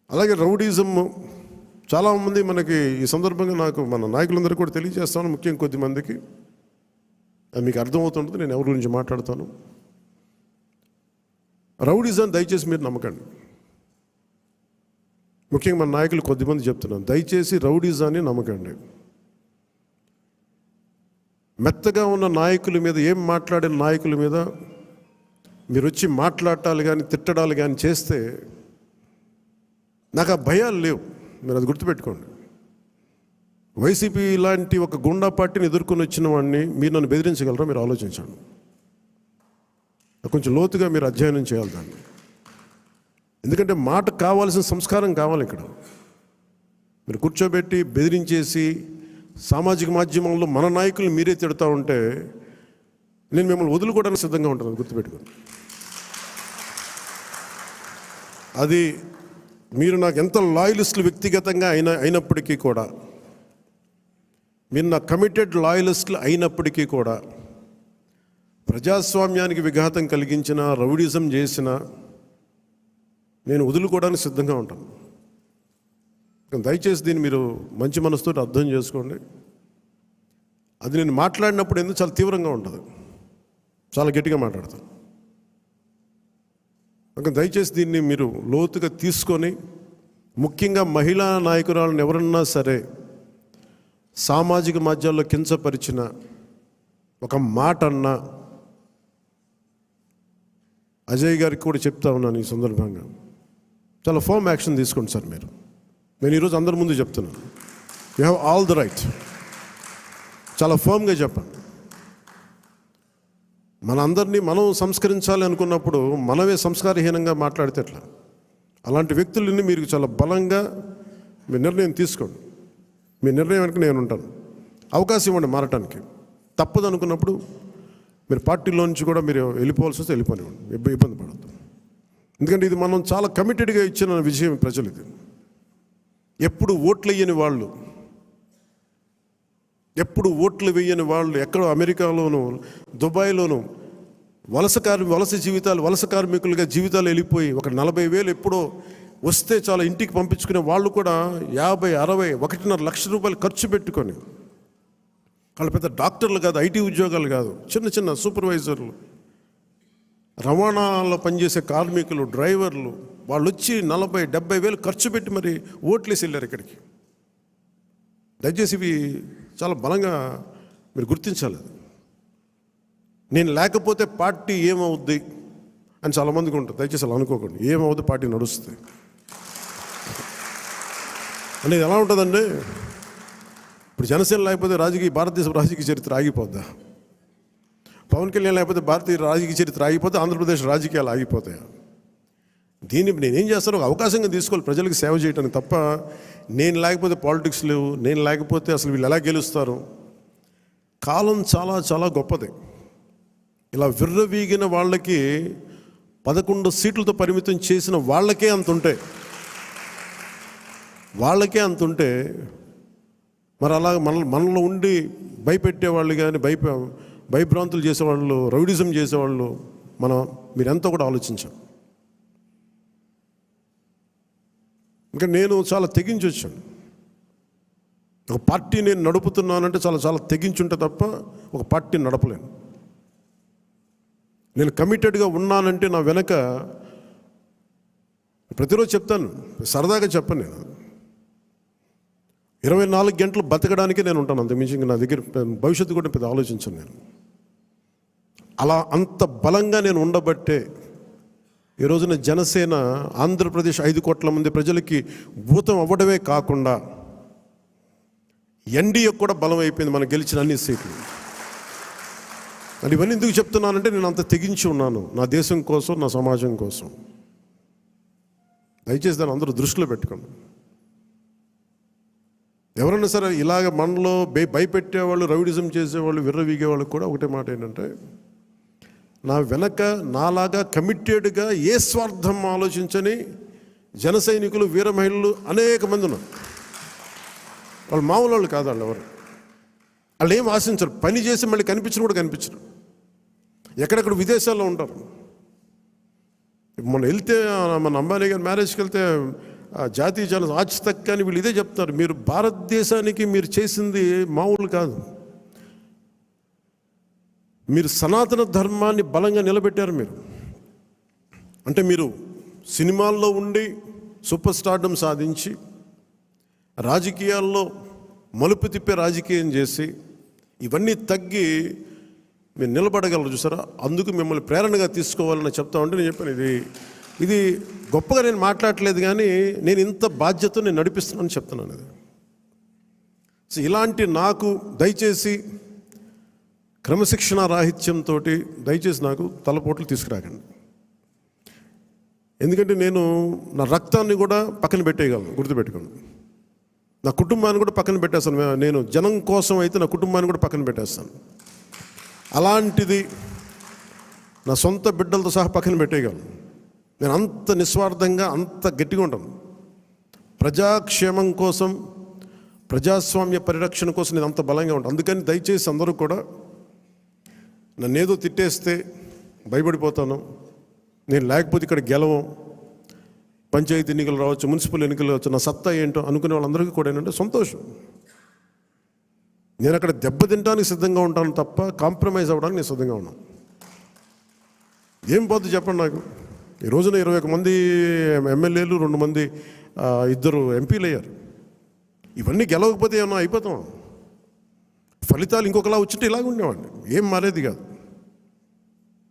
అలాగే రౌడీజం చాలామంది మనకి ఈ సందర్భంగా నాకు మన నాయకులందరూ కూడా తెలియజేస్తాను, ముఖ్యంగా కొద్దిమందికి అది మీకు అర్థమవుతుంటుంది నేను ఎవరి గురించి మాట్లాడతాను. రౌడీజం దయచేసి మీరు నమ్మకండి. ముఖ్యంగా మన నాయకులు కొద్దిమంది చెప్తున్నాను, దయచేసి రౌడీజాన్ని నమ్మకండి. మెత్తగా ఉన్న నాయకుల మీద, ఏం మాట్లాడిన నాయకుల మీద మీరు వచ్చి మాట్లాడాలి కానీ తిట్టడాలు కానీ చేస్తే నాకు ఆ భయాలు లేవు, మీరు అది గుర్తుపెట్టుకోండి. వైసీపీ లాంటి ఒక గుండా పార్టీని ఎదుర్కొని వచ్చిన వాడిని మీరు నన్ను బెదిరించగలరా? మీరు ఆలోచించండి. కొంచెం లోతుగా మీరు అధ్యయనం చేయాలి దాన్ని. ఎందుకంటే మాట కావాల్సిన సంస్కారం కావాలి. ఇక్కడ మీరు కూర్చోబెట్టి బెదిరించేసి సామాజిక మాధ్యమంలో మన నాయకులు మీరే తిడతా ఉంటే నేను మిమ్మల్ని వదులుకోవడానికి సిద్ధంగా ఉంటాను, గుర్తుపెట్టుకోండి. అది మీరు నాకు ఎంత లాయలిస్టులు వ్యక్తిగతంగా అయినప్పటికీ కూడా, మీరు నా కమిటెడ్ లాయలిస్టులు అయినప్పటికీ కూడా, ప్రజాస్వామ్యానికి విఘాతం కలిగించిన, రౌడిజం చేసిన నేను వదులుకోవడానికి సిద్ధంగా ఉంటాను. దయచేసి దీన్ని మీరు మంచి మనసుతో అర్థం చేసుకోండి. అది నేను మాట్లాడినప్పుడు ఎందుకు చాలా తీవ్రంగా ఉంటుంది, చాలా గట్టిగా మాట్లాడతాను. దయచేసి దీన్ని మీరు లోతుగా తీసుకొని, ముఖ్యంగా మహిళా నాయకురాలను ఎవరన్నా సరే సామాజిక మాధ్యమాల్లో కించపరిచిన ఒక మాట అన్నా, అజయ్ గారికి కూడా చెప్తా ఉన్నాను ఈ సందర్భంగా, చాలా ఫర్మ్ యాక్షన్ తీసుకోండి సార్. నేను ఈరోజు అందరి ముందు చెప్తున్నాను, you have all the right. చాలా ఫర్మ్గా చెప్పండి. మనందరినీ మనం సంస్కరించాలి అనుకున్నప్పుడు మనమే సంస్కారహీనంగా మాట్లాడితే ఎట్లా? అలాంటి వ్యక్తులని మీరు చాలా బలంగా మీ నిర్ణయం తీసుకోండి. మీ నిర్ణయం వెనక నేను ఉంటాను. అవకాశం ఇవ్వండి మారటానికి. తప్పదు అనుకున్నప్పుడు మీరు పార్టీలో నుంచి కూడా మీరు వెళ్ళిపోవాల్సి వస్తే వెళ్ళిపోనివ్వండి, ఇబ్బంది పడద్దు. ఎందుకంటే ఇది మనం చాలా కమిటెడ్గా ఇచ్చిన విజయం ప్రజలు. ఇది ఎప్పుడు ఓట్లు వేయని వాళ్ళు, ఎప్పుడు ఓట్లు వేయని వాళ్ళు ఎక్కడో అమెరికాలోనూ దుబాయ్లోనూ వలస కార్మికులుగా జీవితాలు వెళ్ళిపోయి ఒక 40,000 ఎప్పుడో వస్తే చాలా ఇంటికి పంపించుకునే వాళ్ళు కూడా 50, 60, 1.5 లక్ష రూపాయలు ఖర్చు పెట్టుకొని, వాళ్ళు పెద్ద డాక్టర్లు కాదు, ఐటీ ఉద్యోగాలు కాదు, చిన్న చిన్న సూపర్వైజర్లు, రవాణాలో పనిచేసే కార్మికులు, డ్రైవర్లు, వాళ్ళు వచ్చి 40, 70 వేలు ఖర్చు పెట్టి మరి ఓట్లేసి వెళ్ళారు ఇక్కడికి. దయచేసి ఇవి చాలా బలంగా మీరు గుర్తించాలి. నేను లేకపోతే పార్టీ ఏమవుద్ది అని చాలామందికి ఉంటుంది. దయచేసి అలా అనుకోకండి. ఏమవుద్ది, పార్టీ నడుస్తుంది అనేది ఎలా ఉంటుందండి? ఇప్పుడు జనసేన లేకపోతే భారతదేశ రాజకీయ చరిత్ర ఆగిపోద్దా? పవన్ కళ్యాణ్ లేకపోతే భారతీయ రాజకీయ చరిత్ర ఆగిపోతే ఆంధ్రప్రదేశ్ రాజకీయాలు ఆగిపోతాయా? దీన్ని నేనేం చేస్తాను, ఒక అవకాశంగా తీసుకోవాలి ప్రజలకు సేవ చేయడానికి తప్ప, నేను లేకపోతే పాలిటిక్స్ లేవు, నేను లేకపోతే అసలు వీళ్ళు ఎలా గెలుస్తారు. కాలం చాలా చాలా గొప్పది. ఇలా విర్రవీగిన వాళ్ళకి 11 సీట్లతో పరిమితం చేసిన వాళ్ళకే అంతుంటే మరి అలా మనలో ఉండి భయపెట్టేవాళ్ళు కానీ భయభ్రాంతులు చేసేవాళ్ళు, రౌడిజం చేసేవాళ్ళు మీరెంతో కూడా ఆలోచించాం. ఇంకా నేను చాలా తెగించి వచ్చాను. ఒక పార్టీ నేను నడుపుతున్నానంటే చాలా చాలా తెగించుంటే తప్ప ఒక పార్టీని నడపలేను. నేను కమిటెడ్గా ఉన్నానంటే నా వెనక ప్రతిరోజు చెప్తాను, సరదాగా చెప్పను, నేను 24 గంటలు బతకడానికి నేను ఉంటాను. అంతకుమించి నా దగ్గర భవిష్యత్తు కూడా పెద్ద ఆలోచించాను నేను. అలా అంత బలంగా నేను ఉండబట్టే ఈ రోజున జనసేన ఆంధ్రప్రదేశ్ 5 కోట్ల మంది ప్రజలకి భూతం అవ్వడమే కాకుండా ఎన్డీఏ కూడా బలం అయిపోయింది, మనం గెలిచిన అన్ని సీట్లు. అది ఇవన్నీ ఎందుకు చెప్తున్నానంటే నేను అంత తెగించి ఉన్నాను నా దేశం కోసం, నా సమాజం కోసం. దయచేసి దాన్ని అందరూ దృష్టిలో పెట్టుకోండి. ఎవరైనా సరే ఇలాగ మనలో భయపెట్టేవాళ్ళు, రౌడిజం చేసేవాళ్ళు, విర్రవీగేవాళ్ళు కూడా ఒకటే మాట ఏంటంటే, నా వెనక నాలాగా కమిటెడ్గా ఏ స్వార్థం ఆలోచించని జన సైనికులు, వీర మహిళలు అనేక మంది ఉన్నారు. వాళ్ళు మామూలు వాళ్ళు కాదు. వాళ్ళు ఎవరు, వాళ్ళు ఏం ఆశించరు. పని చేసి మళ్ళీ కనిపించరు కూడా కనిపించరు. ఎక్కడెక్కడ విదేశాల్లో ఉంటారు. మొన్న వెళ్తే మన అంబానీ గారి మ్యారేజ్కి వెళ్తే జాతీయ జన ఆచ్ తక్ అని వీళ్ళు ఇదే చెప్తున్నారు. మీరు భారతదేశానికి మీరు చేసింది మామూలు కాదు. మీరు సనాతన ధర్మాన్ని బలంగా నిలబెట్టారు. మీరు అంటే మీరు సినిమాల్లో ఉండి సూపర్ స్టార్డమ్ సాధించి రాజకీయాల్లో మలుపు తిప్పే రాజకీయం చేసి ఇవన్నీ తగ్గి మీరు నిలబడగలరు చూసారా. అందుకు మిమ్మల్ని ప్రేరణగా తీసుకోవాలని చెప్తా ఉంటే నేను చెప్పాను, ఇది గొప్పగా నేను మాట్లాడట్లేదు, కానీ నేను ఇంత బాధ్యత నేను నడిపిస్తున్నానని చెప్తున్నాను. అది సో ఇలాంటి నాకు దయచేసి క్రమశిక్షణ రాహిత్యంతో దయచేసి నాకు తలపోట్లు తీసుకురాకండి. ఎందుకంటే నేను నా రక్తాన్ని కూడా పక్కన పెట్టేయగలను, గుర్తుపెట్టుకోండి. నా కుటుంబాన్ని కూడా పక్కన పెట్టేస్తాను. నేను జనం కోసం అయితే నా కుటుంబాన్ని కూడా పక్కన పెట్టేస్తాను. అలాంటిది నా సొంత బిడ్డలతో సహా పక్కన పెట్టేయగలను. నేను అంత నిస్వార్థంగా, అంత గట్టిగా ఉంటాను. ప్రజాక్షేమం కోసం, ప్రజాస్వామ్య పరిరక్షణ కోసం నేను అంత బలంగా ఉంటాను. అందుకని దయచేసి అందరూ కూడా నన్ను ఏదో తిట్టేస్తే భయపడిపోతాను, నేను లేకపోతే ఇక్కడ గెలవం, పంచాయతీ ఎన్నికలు రావచ్చు, మున్సిపల్ ఎన్నికలు రావచ్చు, నా సత్తా ఏంటో అనుకునే వాళ్ళందరికీ కూడా ఏంటంటే సంతోషం. నేను అక్కడ దెబ్బతింటానికి సిద్ధంగా ఉంటాను తప్ప కాంప్రమైజ్ అవ్వడానికి నేను సిద్ధంగా ఉన్నాను. ఏం పోతుంది చెప్పండి నాకు. ఈ రోజున 21 మంది ఎమ్మెల్యేలు, 2 మంది 2 ఎంపీలు అయ్యారు. ఇవన్నీ గెలవకపోతే ఏమన్నా అయిపోతాం. ఫలితాలు ఇంకొకలా వచ్చింటే ఇలాగ ఉండేవాడిని, ఏం మారేది కాదు.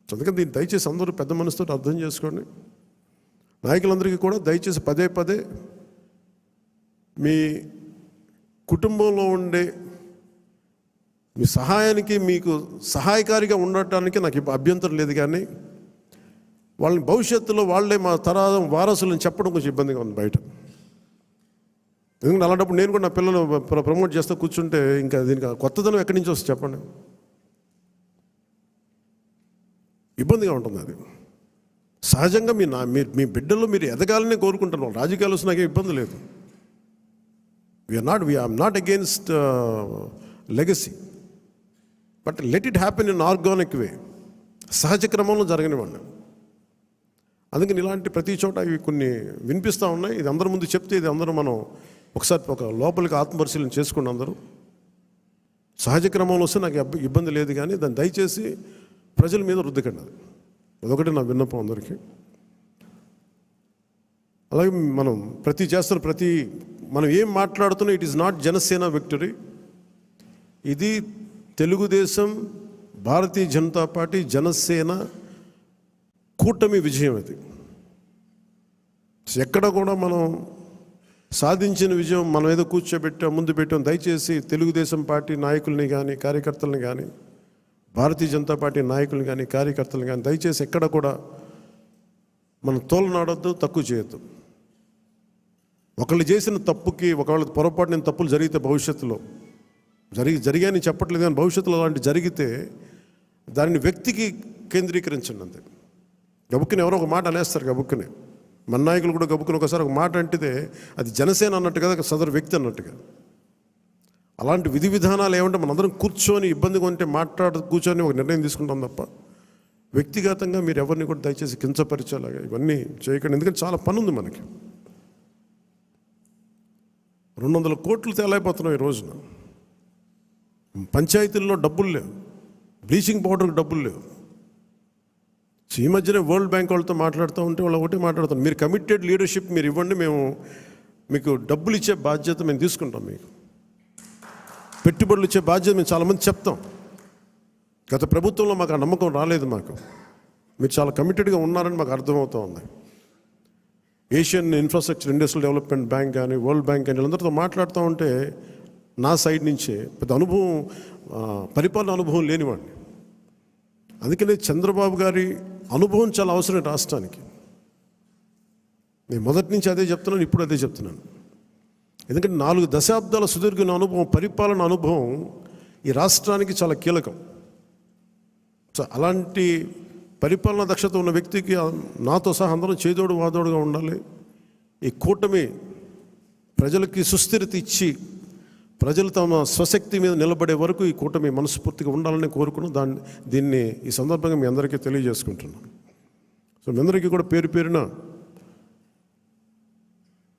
అందుకని దీన్ని దయచేసి అందరూ పెద్ద మనసుతో అర్థం చేసుకోండి. నాయకులందరికీ కూడా దయచేసి పదే పదే మీ కుటుంబంలో ఉండే మీ సహాయానికి, మీకు సహాయకారిగా ఉండటానికి నాకు అభ్యంతరం లేదు, కానీ వాళ్ళని భవిష్యత్తులో వాళ్ళే మా తరాదం వారసులను చెప్పడం కొంచెం ఇబ్బందిగా ఉంది బయట. ఎందుకంటే అలాంటప్పుడు నేను కూడా నా పిల్లలు ప్రమోట్ చేస్తూ కూర్చుంటే ఇంకా దీనికి కొత్తదనం ఎక్కడి నుంచి వస్తుంది చెప్పండి. ఇబ్బందిగా ఉంటుంది. అది సహజంగా మీ బిడ్డలు మీరు ఎదగాలని కోరుకుంటున్నాం. రాజకీయాలు వస్తే నాకేం ఇబ్బంది లేదు. I'm not against legacy, but let it happen in organic way, సహజ క్రమంలో జరగనివ్వండి. అందుకని ఇలాంటి ప్రతి చోట ఇవి కొన్ని వినిపిస్తూ ఉన్నాయి. ఇది అందరి ముందు చెప్తే ఇది అందరూ మనం ఒకసారి ఒక లోపలికి ఆత్మపరిశీలన చేసుకోండి. అందరూ సహజ క్రమంలో వస్తే నాకు ఇబ్బంది లేదు, కానీ దాన్ని దయచేసి ప్రజల మీద రుద్దకండి. అదొకటి నా విన్నపం అందరికీ. అలాగే మనం మనం ఏం మాట్లాడుతున్నా it is not Janasena victory. ఇది తెలుగుదేశం, భారతీయ జనతా పార్టీ, జనసేన కూటమి విజయం. అది ఎక్కడ కూడా మనం సాధించిన విజయం మనం ఏదో కూర్చోబెట్టాం, ముందు పెట్టాం. దయచేసి తెలుగుదేశం పార్టీ నాయకుల్ని కానీ, కార్యకర్తలను కానీ, భారతీయ జనతా పార్టీ నాయకులను కానీ, కార్యకర్తలను కానీ దయచేసి ఎక్కడ కూడా మనం తోలనాడొద్దు, తక్కువ చేయొద్దు. ఒకళ్ళు చేసిన తప్పుకి, ఒకవేళ పొరపాటు నేను తప్పులు జరిగితే భవిష్యత్తులో జరిగాయని చెప్పట్లేదు, కానీ భవిష్యత్తులో అలాంటి జరిగితే దానిని వ్యక్తికి కేంద్రీకరించండి. అంతే. గబుక్కుని ఎవరో ఒక మాట అనేస్తారు. గబుక్కుని మన నాయకులు కూడా గబుక్కుని ఒకసారి ఒక మాట అంటితే అది జనసేన అన్నట్టు కదా, సదరు వ్యక్తి అన్నట్టుగా. అలాంటి విధి విధానాలు ఏమంటే మనందరం కూర్చొని ఇబ్బందిగా ఉంటే కూర్చొని ఒక నిర్ణయం తీసుకుంటాం తప్ప వ్యక్తిగతంగా మీరు ఎవరిని కూడా దయచేసి కించపరిచేలాగా ఇవన్నీ చేయకండి. ఎందుకంటే చాలా పని ఉంది మనకి. 200 కోట్లు తేలైపోతున్నాం ఈ రోజున. పంచాయతీల్లో డబ్బులు లేవు, బ్లీచింగ్ పౌడర్కి డబ్బులు లేవు. సో ఈ మధ్యనే వరల్డ్ బ్యాంక్ వాళ్ళతో మాట్లాడుతూ ఉంటే వాళ్ళు ఒకటే మాట్లాడుతాం, మీరు కమిటెడ్ లీడర్షిప్ మీరు ఇవ్వండి, మేము మీకు డబ్బులు ఇచ్చే బాధ్యత మేము తీసుకుంటాం, మీకు పెట్టుబడులు ఇచ్చే బాధ్యత మేము చాలామంది చెప్తాం. గత ప్రభుత్వంలో మాకు ఆ నమ్మకం రాలేదు. మీరు చాలా కమిటెడ్గా ఉన్నారని మాకు అర్థమవుతూ ఉంది. Asian infrastructure industrial development bank కానీ, వరల్డ్ బ్యాంక్ కానీ వీళ్ళందరితో మాట్లాడుతూ ఉంటే నా సైడ్ నుంచే పెద్ద అనుభవం, పరిపాలన అనుభవం లేనివాడిని. అందుకనే చంద్రబాబు గారి అనుభవం చాలా అవసరం రాష్ట్రానికి. నేను మొదటి నుంచి అదే చెప్తున్నాను, ఇప్పుడు అదే చెప్తున్నాను. ఎందుకంటే 4 దశాబ్దాల సుదీర్ఘ అనుభవం, పరిపాలన అనుభవం ఈ రాష్ట్రానికి చాలా కీలకం. సో అలాంటి పరిపాలనా దక్షత ఉన్న వ్యక్తికి నాతో సహా అందరం చేదోడు వాదోడుగా ఉండాలి. ఈ కూటమి ప్రజలకి సుస్థిరత ఇచ్చి ప్రజలు తమ స్వశక్తి మీద నిలబడే వరకు ఈ కూటమి మనస్ఫూర్తిగా ఉండాలని కోరుకున్నాం. దీన్ని ఈ సందర్భంగా మీ అందరికీ తెలియజేసుకుంటున్నాను. సో మీ అందరికీ కూడా పేరు పేరున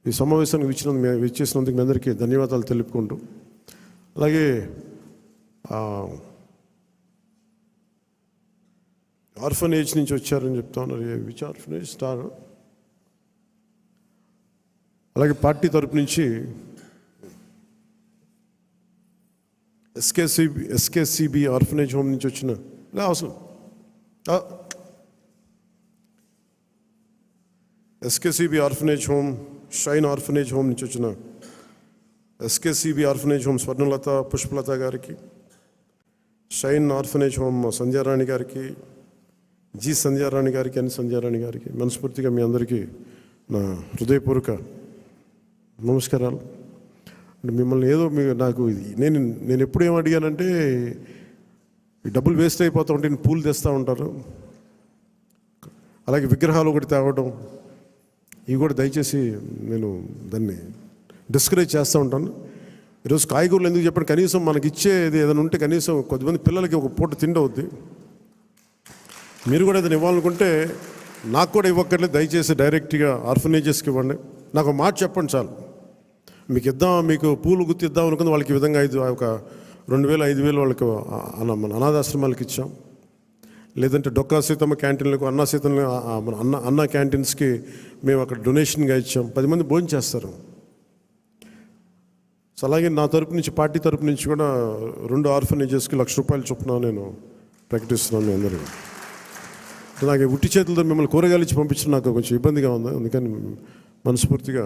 ఈ సమావేశానికి విచ్చేసినందుకు మీ అందరికీ ధన్యవాదాలు తెలుపుకుంటూ, అలాగే ఆర్ఫనేజ్ నుంచి వచ్చారని చెప్తా ఉన్నారు. Which orphanage star? అలాగే పార్టీ తరపు నుంచి ఎస్కేసిబి ఆర్ఫనేజ్ హోమ్ నుంచి వచ్చిన అవసరం SKCB orphanage home, Shine orphanage home నుంచి వచ్చిన SKCB orphanage home Swarnalatha Pushpalatha గారికి, షైన్ ఆర్ఫనేజ్ హోమ్ సంధ్యారాణి గారికి, జి సంధ్యారాణి గారికి, అని సంధ్యారాణి గారికి మనస్ఫూర్తిగా మీ అందరికీ నా హృదయపూర్వక నమస్కారాలు. అంటే మిమ్మల్ని ఏదో నాకు నేను ఎప్పుడు ఏం అడిగానంటే, ఈ డబ్బులు వేస్ట్ అయిపోతూ ఉంటే పూలు తెస్తూ ఉంటారు, అలాగే విగ్రహాలు ఒకటి తేవడం, ఇవి కూడా దయచేసి నేను దాన్ని డిస్కరేజ్ చేస్తూ ఉంటాను. ఈరోజు కాయగూరలు ఎందుకు చెప్పండి, కనీసం మనకి ఇచ్చేది ఏదైనా ఉంటే కనీసం కొద్దిమంది పిల్లలకి ఒక పూట తిండి అవుద్ది. మీరు కూడా ఏదైనా ఇవ్వాలనుకుంటే నాకు కూడా ఇవ్వక్కర్లేదు, దయచేసి డైరెక్ట్గా ఆర్ఫనేజెస్కి ఇవ్వండి. నాకు ఒక మాట చెప్పండి చాలు. మీకు పూలు గుర్తిద్దాం అనుకుంది వాళ్ళకి ఈ విధంగా ఒక 2000 5000 వాళ్ళకి అనాథాశ్రమాలకు ఇచ్చాం. లేదంటే డొక్కా సీతమ్మ క్యాంటీన్లకు, అన్న క్యాంటీన్స్కి మేము అక్కడ డొనేషన్గా ఇచ్చాం. 10 మంది భోజనం చేస్తారు. సో అలాగే నా తరపు నుంచి, పార్టీ తరపు నుంచి కూడా 2 ఆర్ఫనేజెస్కి ₹1,00,000 చొప్పున నేను ప్రకటిస్తున్నాను మీ అందరికీ. నాకు ఉట్టి చేతులతో మిమ్మల్ని కూరగాయలు ఇచ్చి పంపించడం నాకు కొంచెం ఇబ్బందిగా ఉంది. అందుకని మనస్ఫూర్తిగా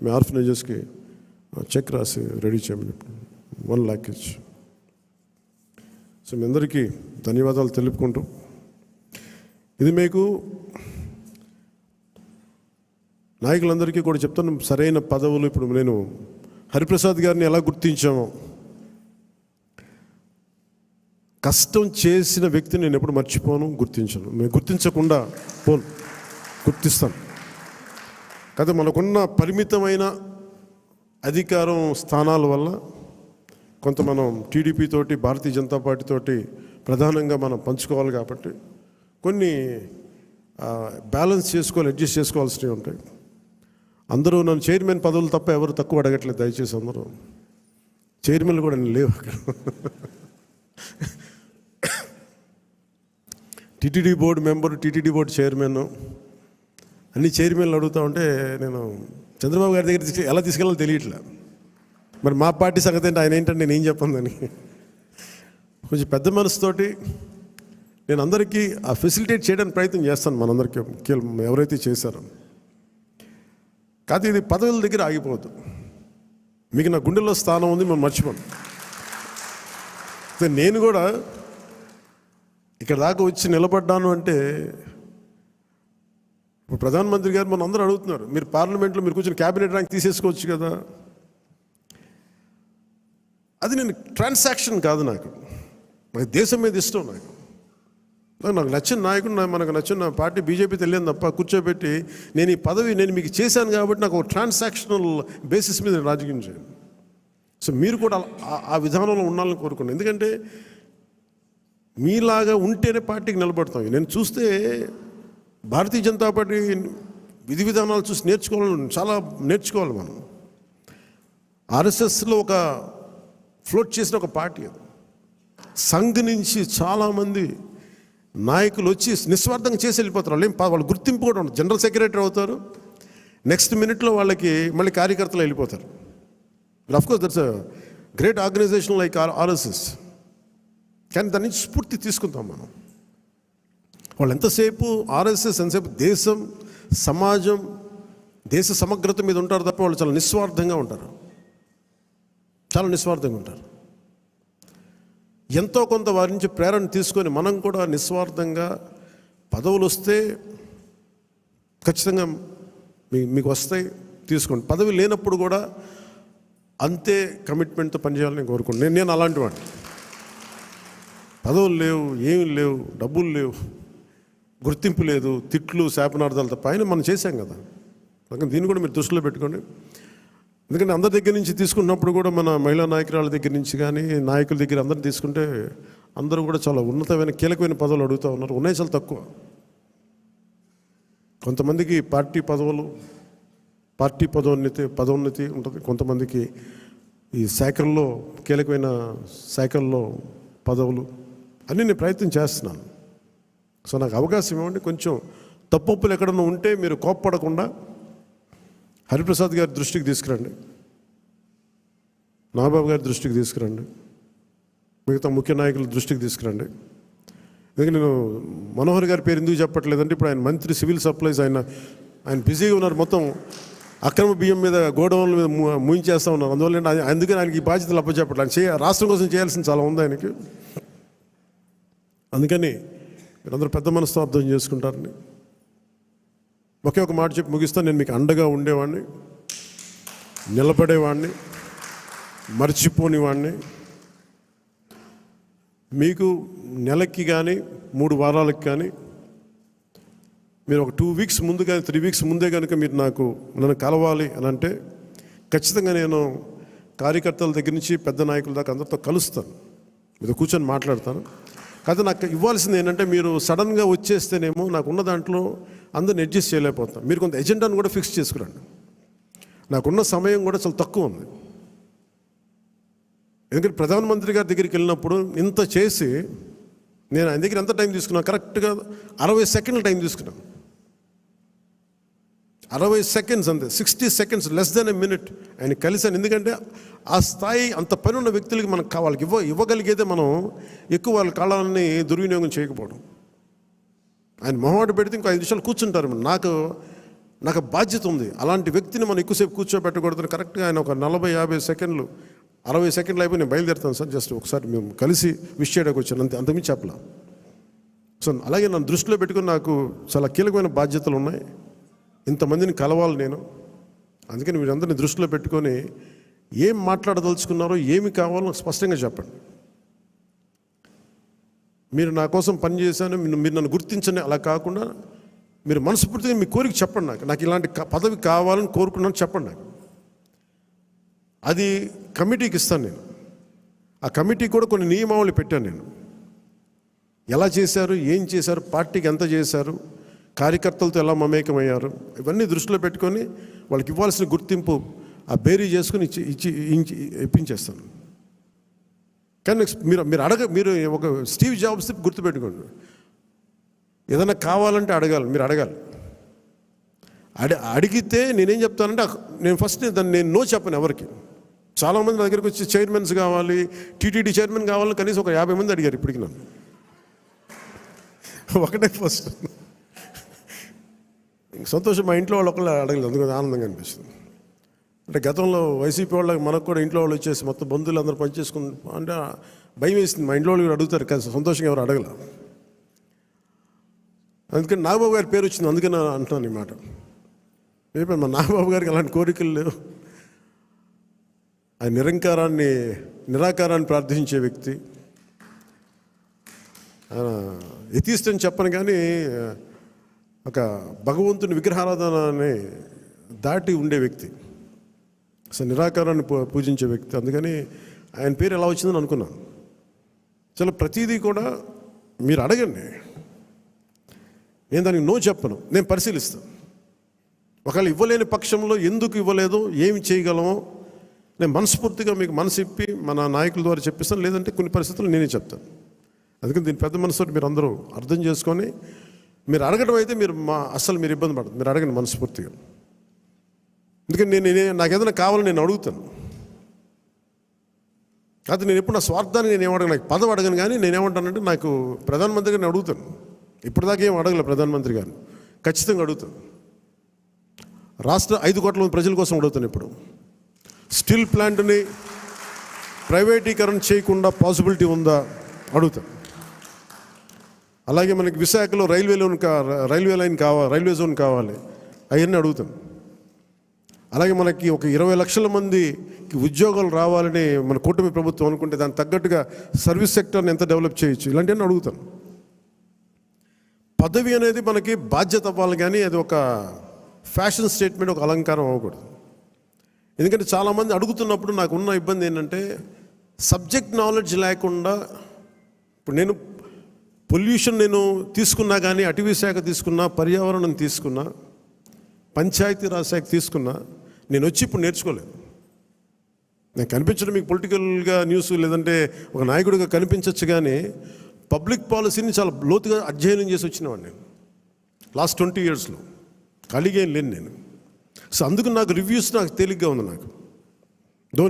మీ ఆర్ఫనేజెస్కి చెక్ రాసి రెడీ చేయమని 1 lakh ఇచ్చి. సో మీ అందరికీ ధన్యవాదాలు తెలుపుకుంటూ, ఇది మీకు నాయకులందరికీ కూడా చెప్తాను, సరైన పదవులు. ఇప్పుడు నేను హరిప్రసాద్ గారిని ఎలా గుర్తించామో, కష్టం చేసిన వ్యక్తిని నేను ఎప్పుడు మర్చిపోను, గుర్తించను. మేము గుర్తించకుండా గుర్తిస్తాను. కాదు, మనకున్న పరిమితమైన అధికారం స్థానాల వల్ల కొంత మనం టీడీపీ తోటి, భారతీయ జనతా పార్టీ తోటి ప్రధానంగా మనం పంచుకోవాలి కాబట్టి కొన్ని బ్యాలెన్స్ చేసుకోవాలి, అడ్జస్ట్ చేసుకోవాల్సినవి ఉంటాయి. అందరూ నన్ను చైర్మన్ పదవులు తప్ప ఎవరు తక్కువ అడగట్లేదు. దయచేసి అందరూ చైర్మన్లు కూడా నేను లేవు అక్కడ. TTD board member, TTD board chairman, అన్ని చైర్మన్లు అడుగుతూ ఉంటే నేను చంద్రబాబు గారి దగ్గర ఎలా తీసుకెళ్ళాలో తెలియట్లే. మరి మా పార్టీ సంగతి ఏంటి, ఆయన ఏంటంటే నేను ఏం చెప్పందని. కొంచెం పెద్ద మనసుతోటి నేను అందరికీ ఆ ఫెసిలిటేట్ చేయడానికి ప్రయత్నం చేస్తాను, మనందరికీ ఎవరైతే చేశారో. కాదు, ఇది పదవుల దగ్గర ఆగిపోవద్దు. మీకు నా గుండెల్లో స్థానం ఉంది, మనం మర్చిపోను. నేను కూడా ఇక్కడ దాకా వచ్చి నిలబడ్డాను అంటే, ఇప్పుడు ప్రధానమంత్రి గారు మన అందరూ అడుగుతున్నారు, మీరు పార్లమెంట్లో మీరు కూర్చొని క్యాబినెట్ ర్యాంక్ తీసేసుకోవచ్చు కదా. అది నేను ట్రాన్సాక్షన్ కాదు, నాకు దేశం మీద ఇష్టం. నాకు నచ్చిన నాయకుడు, మనకు నచ్చిన పార్టీ బీజేపీ తెలియదు తప్ప కూర్చోబెట్టి నేను ఈ పదవి నేను మీకు చేశాను కాబట్టి నాకు ఒక ట్రాన్సాక్షనల్ బేసిస్ మీద నేను రాజకీయం చేయను. సో మీరు కూడా ఆ విధానంలో ఉండాలని కోరుకున్నాను. ఎందుకంటే మీలాగా ఉంటేనే పార్టీకి నిలబడతాం. నేను చూస్తే భారతీయ జనతా పార్టీ విధి విధానాలు చూసి చాలా నేర్చుకోవాలి మనం. ఆర్ఎస్ఎస్లో ఒక ఫ్లోట్ చేసిన ఒక పార్టీ అది. సంఘ్ నుంచి చాలామంది నాయకులు వచ్చి నిస్వార్థంగా చేసి వెళ్ళిపోతారు. వాళ్ళు గుర్తింపు కూడా ఉండదు. జనరల్ సెక్రటరీ అవుతారు, నెక్స్ట్ మినిట్లో వాళ్ళకి మళ్ళీ కార్యకర్తలు వెళ్ళిపోతారు. Of course that's a great organisation like RSS. కానీ దాని నుంచి స్ఫూర్తి తీసుకుంటాం మనం. వాళ్ళు ఎంతసేపు ఆర్ఎస్ఎస్ ఎంతసేపు దేశం, సమాజం, దేశ సమగ్రత మీద ఉంటారు తప్ప వాళ్ళు చాలా నిస్వార్థంగా ఉంటారు. చాలా నిస్వార్థంగా ఉంటారు. ఎంతో కొంత వారి నుంచి ప్రేరణ తీసుకొని మనం కూడా నిస్వార్థంగా పదవులు వస్తే ఖచ్చితంగా మీకు వస్తాయి, తీసుకోండి. పదవి లేనప్పుడు కూడా అంతే కమిట్మెంట్తో పనిచేయాలని కోరుకుంటున్నాను. నేను అలాంటి వాడిని. పదవులు లేవు, ఏమి లేవు, డబ్బులు లేవు, గుర్తింపు లేదు, తిట్లు శాపనార్థాలు తప్ప ఆయన మనం చేశాం కదా. అందుకని దీన్ని కూడా మీరు దృష్టిలో పెట్టుకోండి. ఎందుకంటే అందరి దగ్గర నుంచి తీసుకున్నప్పుడు కూడా మన మహిళా నాయకురాల దగ్గర నుంచి కానీ నాయకుల దగ్గర అందరిని తీసుకుంటే అందరూ కూడా చాలా ఉన్నతమైన కీలకమైన పదవులు అడుగుతూ ఉన్నారు. ఉన్నాయి చాలా తక్కువ. కొంతమందికి పార్టీ పదోన్నతి ఉంటుంది, కొంతమందికి ఈ శాఖల్లో కీలకమైన శాఖల్లో పదవులు అన్నీ నేను ప్రయత్నం చేస్తున్నాను. సో నాకు అవకాశం ఇవ్వండి. కొంచెం తప్పులు ఎక్కడన్నా ఉంటే మీరు కోప్పడకుండా హరిప్రసాద్ గారి దృష్టికి తీసుకురండి, నాగబాబు గారి దృష్టికి తీసుకురండి, మిగతా ముఖ్య నాయకుల దృష్టికి తీసుకురండి. ఎందుకంటే నేను మనోహర్ గారి పేరు ఎందుకు చెప్పట్లేదంటే ఇప్పుడు ఆయన మంత్రి సివిల్ సప్లైస్, ఆయన బిజీగా ఉన్నారు. మొత్తం అక్రమ బియ్యం మీద గోడౌన్ల మీద ముయించేస్తూ ఉన్నారు. అందువల్ల అందుకని ఆయనకి ఈ బాధ్యతలు అప్పచెప్పట్లేదు. ఆయన రాష్ట్రం కోసం చేయాల్సిన చాలా ఉంది ఆయనకి. అందుకని మీరందరూ పెద్ద మనసుతో అర్థం చేసుకుంటారని ఒకే ఒక మాట చెప్పి ముగిస్తాను. నేను మీకు అండగా ఉండేవాడిని, నిలబడేవాడిని, మర్చిపోనివాడిని. మీకు నెలకి కానీ 3 వారాలకు కానీ మీరు ఒక 2 వీక్స్ ముందు కానీ 3 వీక్స్ ముందే కనుక మీరు నన్ను కలవాలి అని అంటే ఖచ్చితంగా నేను కార్యకర్తల దగ్గర నుంచి పెద్ద నాయకుల దాకా అందరితో కలుస్తాను, మీతో కూర్చొని మాట్లాడతాను. కాదు నాకు ఇవ్వాల్సింది ఏంటంటే మీరు సడన్గా వచ్చేస్తేనేమో నాకున్న దాంట్లో అందరిని అడ్జస్ట్ చేయలేకపోతాను. మీరు కొంత ఎజెండాను కూడా ఫిక్స్ చేసుకురండి. నాకున్న సమయం కూడా చాలా తక్కువ ఉంది. ఎందుకంటే ప్రధానమంత్రి గారి దగ్గరికి వెళ్ళినప్పుడు ఇంత చేసి నేను ఆయన దగ్గర ఎంత టైం తీసుకున్నాను, కరెక్ట్గా 60 సెకండ్ల టైం తీసుకున్నాను. 60 సెకండ్స్ అంతే, 60 seconds, less than a minute ఆయన కలిసాను. ఎందుకంటే ఆ స్థాయి అంత పని ఉన్న వ్యక్తులకి మనకు వాళ్ళకి ఇవ్వగలిగేదే మనం ఎక్కువ వాళ్ళ కాలాన్ని దుర్వినియోగం చేయకపోవడం. ఆయన మొహమాట పెడితే ఇంకో 5 నిమిషాలు కూర్చుంటారు. నాకు బాధ్యత ఉంది. అలాంటి వ్యక్తిని మనం ఎక్కువసేపు కూర్చోబెట్టకూడదు. కరెక్ట్గా ఆయన ఒక 40-50 సెకండ్లు 60 సెకండ్లు అయిపోయి నేను బయలుదేరుతాను సార్, జస్ట్ ఒకసారి మేము కలిసి విష్ చేయడానికి వచ్చాను, అంతకుమించి చెప్పలా. సో అలాగే నన్ను దృష్టిలో పెట్టుకుని నాకు చాలా కీలకమైన బాధ్యతలు ఉన్నాయి. ఇంతమందిని కలవాలి నేను. అందుకని మీరందరినీ దృష్టిలో పెట్టుకొని ఏం మాట్లాడదలుచుకున్నారో ఏమి కావాలో స్పష్టంగా చెప్పండి. మీరు నా కోసం పనిచేశాను, మీరు నన్ను గుర్తించండి అలా కాకుండా మీరు మనస్ఫూర్తిగా మీ కోరిక చెప్పండి. నాకు ఇలాంటి పదవి కావాలని కోరుకున్నాను చెప్పండి. అది కమిటీకి ఇస్తాను నేను. ఆ కమిటీ కూడా కొన్ని నియమావళి పెట్టాను నేను. ఎలా చేశారు, ఏం చేశారు, పార్టీకి ఎంత చేశారు, కార్యకర్తలతో ఎలా మమేకమయ్యారు, ఇవన్నీ దృష్టిలో పెట్టుకొని వాళ్ళకి ఇవ్వాల్సిన గుర్తింపు ఆ బేరీ చేసుకుని ఇప్పించేస్తాను. కానీ మీరు ఒక స్టీవ్ జాబ్స్ గుర్తుపెట్టుకోండి, ఏదైనా కావాలంటే మీరు అడగాలి. అడిగితే నేనేం చెప్తానంటే నేను ఫస్ట్ నేను నో చెప్పను ఎవరికి. చాలామంది నా దగ్గరికి వచ్చి చైర్మన్స్ కావాలి, టీటీడీ చైర్మన్ కావాలని కనీసం ఒక 50 మంది అడిగారు ఇప్పటికి నన్ను. ఒకటే ఫస్ట్ సంతోషం, మా ఇంట్లో వాళ్ళు ఒకళ్ళు అడగలేదు, అందుకని ఆనందంగా అనిపిస్తుంది. అంటే గతంలో వైసీపీ వాళ్ళకి మనకు కూడా ఇంట్లో వాళ్ళు వచ్చేసి మొత్తం బంధువులు అందరూ పనిచేసుకుని అంటే భయం వేసింది. మా ఇంట్లో వాళ్ళు అడుగుతారు కానీ సంతోషంగా ఎవరు అడగల. అందుకని నాగబాబు గారి పేరు వచ్చింది, అందుకని అంటున్నాను ఈ మాట. మా నాగబాబు గారికి అలాంటి కోరికలు లేవు. ఆయన నిరాకారాన్ని ప్రార్థించే వ్యక్తి. ఎథీస్ట్ అని చెప్పను కానీ ఒక భగవంతుని విగ్రహారాధనని దాటి ఉండే వ్యక్తి, అసలు నిరాకారాన్ని పూజించే వ్యక్తి. అందుకని ఆయన పేరు ఎలా వచ్చిందని అనుకున్నాను. చాలా ప్రతిదీ కూడా మీరు అడగండి, నేను దానికి నో చెప్పను, నేను పరిశీలిస్తాను. ఒకవేళ ఇవ్వలేని పక్షంలో ఎందుకు ఇవ్వలేదో, ఏమి చేయగలమో నేను మనస్ఫూర్తిగా మీకు మనసు ఇప్పి మన నాయకుల ద్వారా చెప్పిస్తాను. లేదంటే కొన్ని పరిస్థితులు నేనే చెప్తాను. అందుకని దీని పెద్ద మనసుతో మీరు అందరూ అర్థం చేసుకొని మీరు అడగడం అయితే అస్సలు మీరు ఇబ్బంది పడదు, మీరు అడగండి మనస్ఫూర్తిగా. ఎందుకంటే నాకు ఏదైనా కావాలని నేను అడుగుతాను. కాదు నేను ఎప్పుడు నా స్వార్థాన్ని నేను ఏమడగను, నాకు పదవి అడగను. కానీ నేనేమంటానంటే నాకు ప్రధానమంత్రి గారిని అడుగుతాను. ఇప్పటిదాకా ఏం అడగలే ప్రధానమంత్రి గారిని, ఖచ్చితంగా అడుగుతాను. రాష్ట్ర 5 కోట్ల మంది ప్రజల కోసం అడుగుతాను. ఇప్పుడు స్టీల్ ప్లాంట్ని ప్రైవేటీకరణ చేయకుండా పాసిబిలిటీ ఉందా అడుగుతాను. అలాగే మనకి విశాఖలో రైల్వే జోన్ కావాలి, అవన్నీ అడుగుతాను. అలాగే మనకి ఒక 20 లక్షల మందికి ఉద్యోగాలు రావాలని మన కూటమి ప్రభుత్వం అనుకుంటే దానికి తగ్గట్టుగా సర్వీస్ సెక్టర్ని ఎంత డెవలప్ చేయొచ్చు, ఇలాంటివన్నీ అడుగుతాను. పదవి అనేది మనకి బాధ్యత అవ్వాలి, కానీ అది ఒక ఫ్యాషన్ స్టేట్మెంట్, ఒక అలంకారం అవ్వకూడదు. ఎందుకంటే చాలామంది అడుగుతున్నప్పుడు నాకు ఉన్న ఇబ్బంది ఏంటంటే సబ్జెక్ట్ నాలెడ్జ్ లేకుండా, ఇప్పుడు నేను పొల్యూషన్ నేను తీసుకున్నా, కానీ అటవీ శాఖ తీసుకున్నా, పర్యావరణం తీసుకున్నా, పంచాయతీరాజ్ శాఖ తీసుకున్నా, నేను వచ్చి ఇప్పుడు నేర్చుకోలేదు. నేను కనిపించడం మీకు పొలిటికల్గా న్యూస్ లేదంటే ఒక నాయకుడిగా కనిపించవచ్చు, కానీ పబ్లిక్ పాలసీని చాలా లోతుగా అధ్యయనం చేసి వచ్చినవాడు నేను లాస్ట్ 20 yearsలో. ఖాళీగా ఏం లేను నేను. సో అందుకు నాకు రివ్యూస్ నాకు తేలిగ్గా ఉంది. నాకు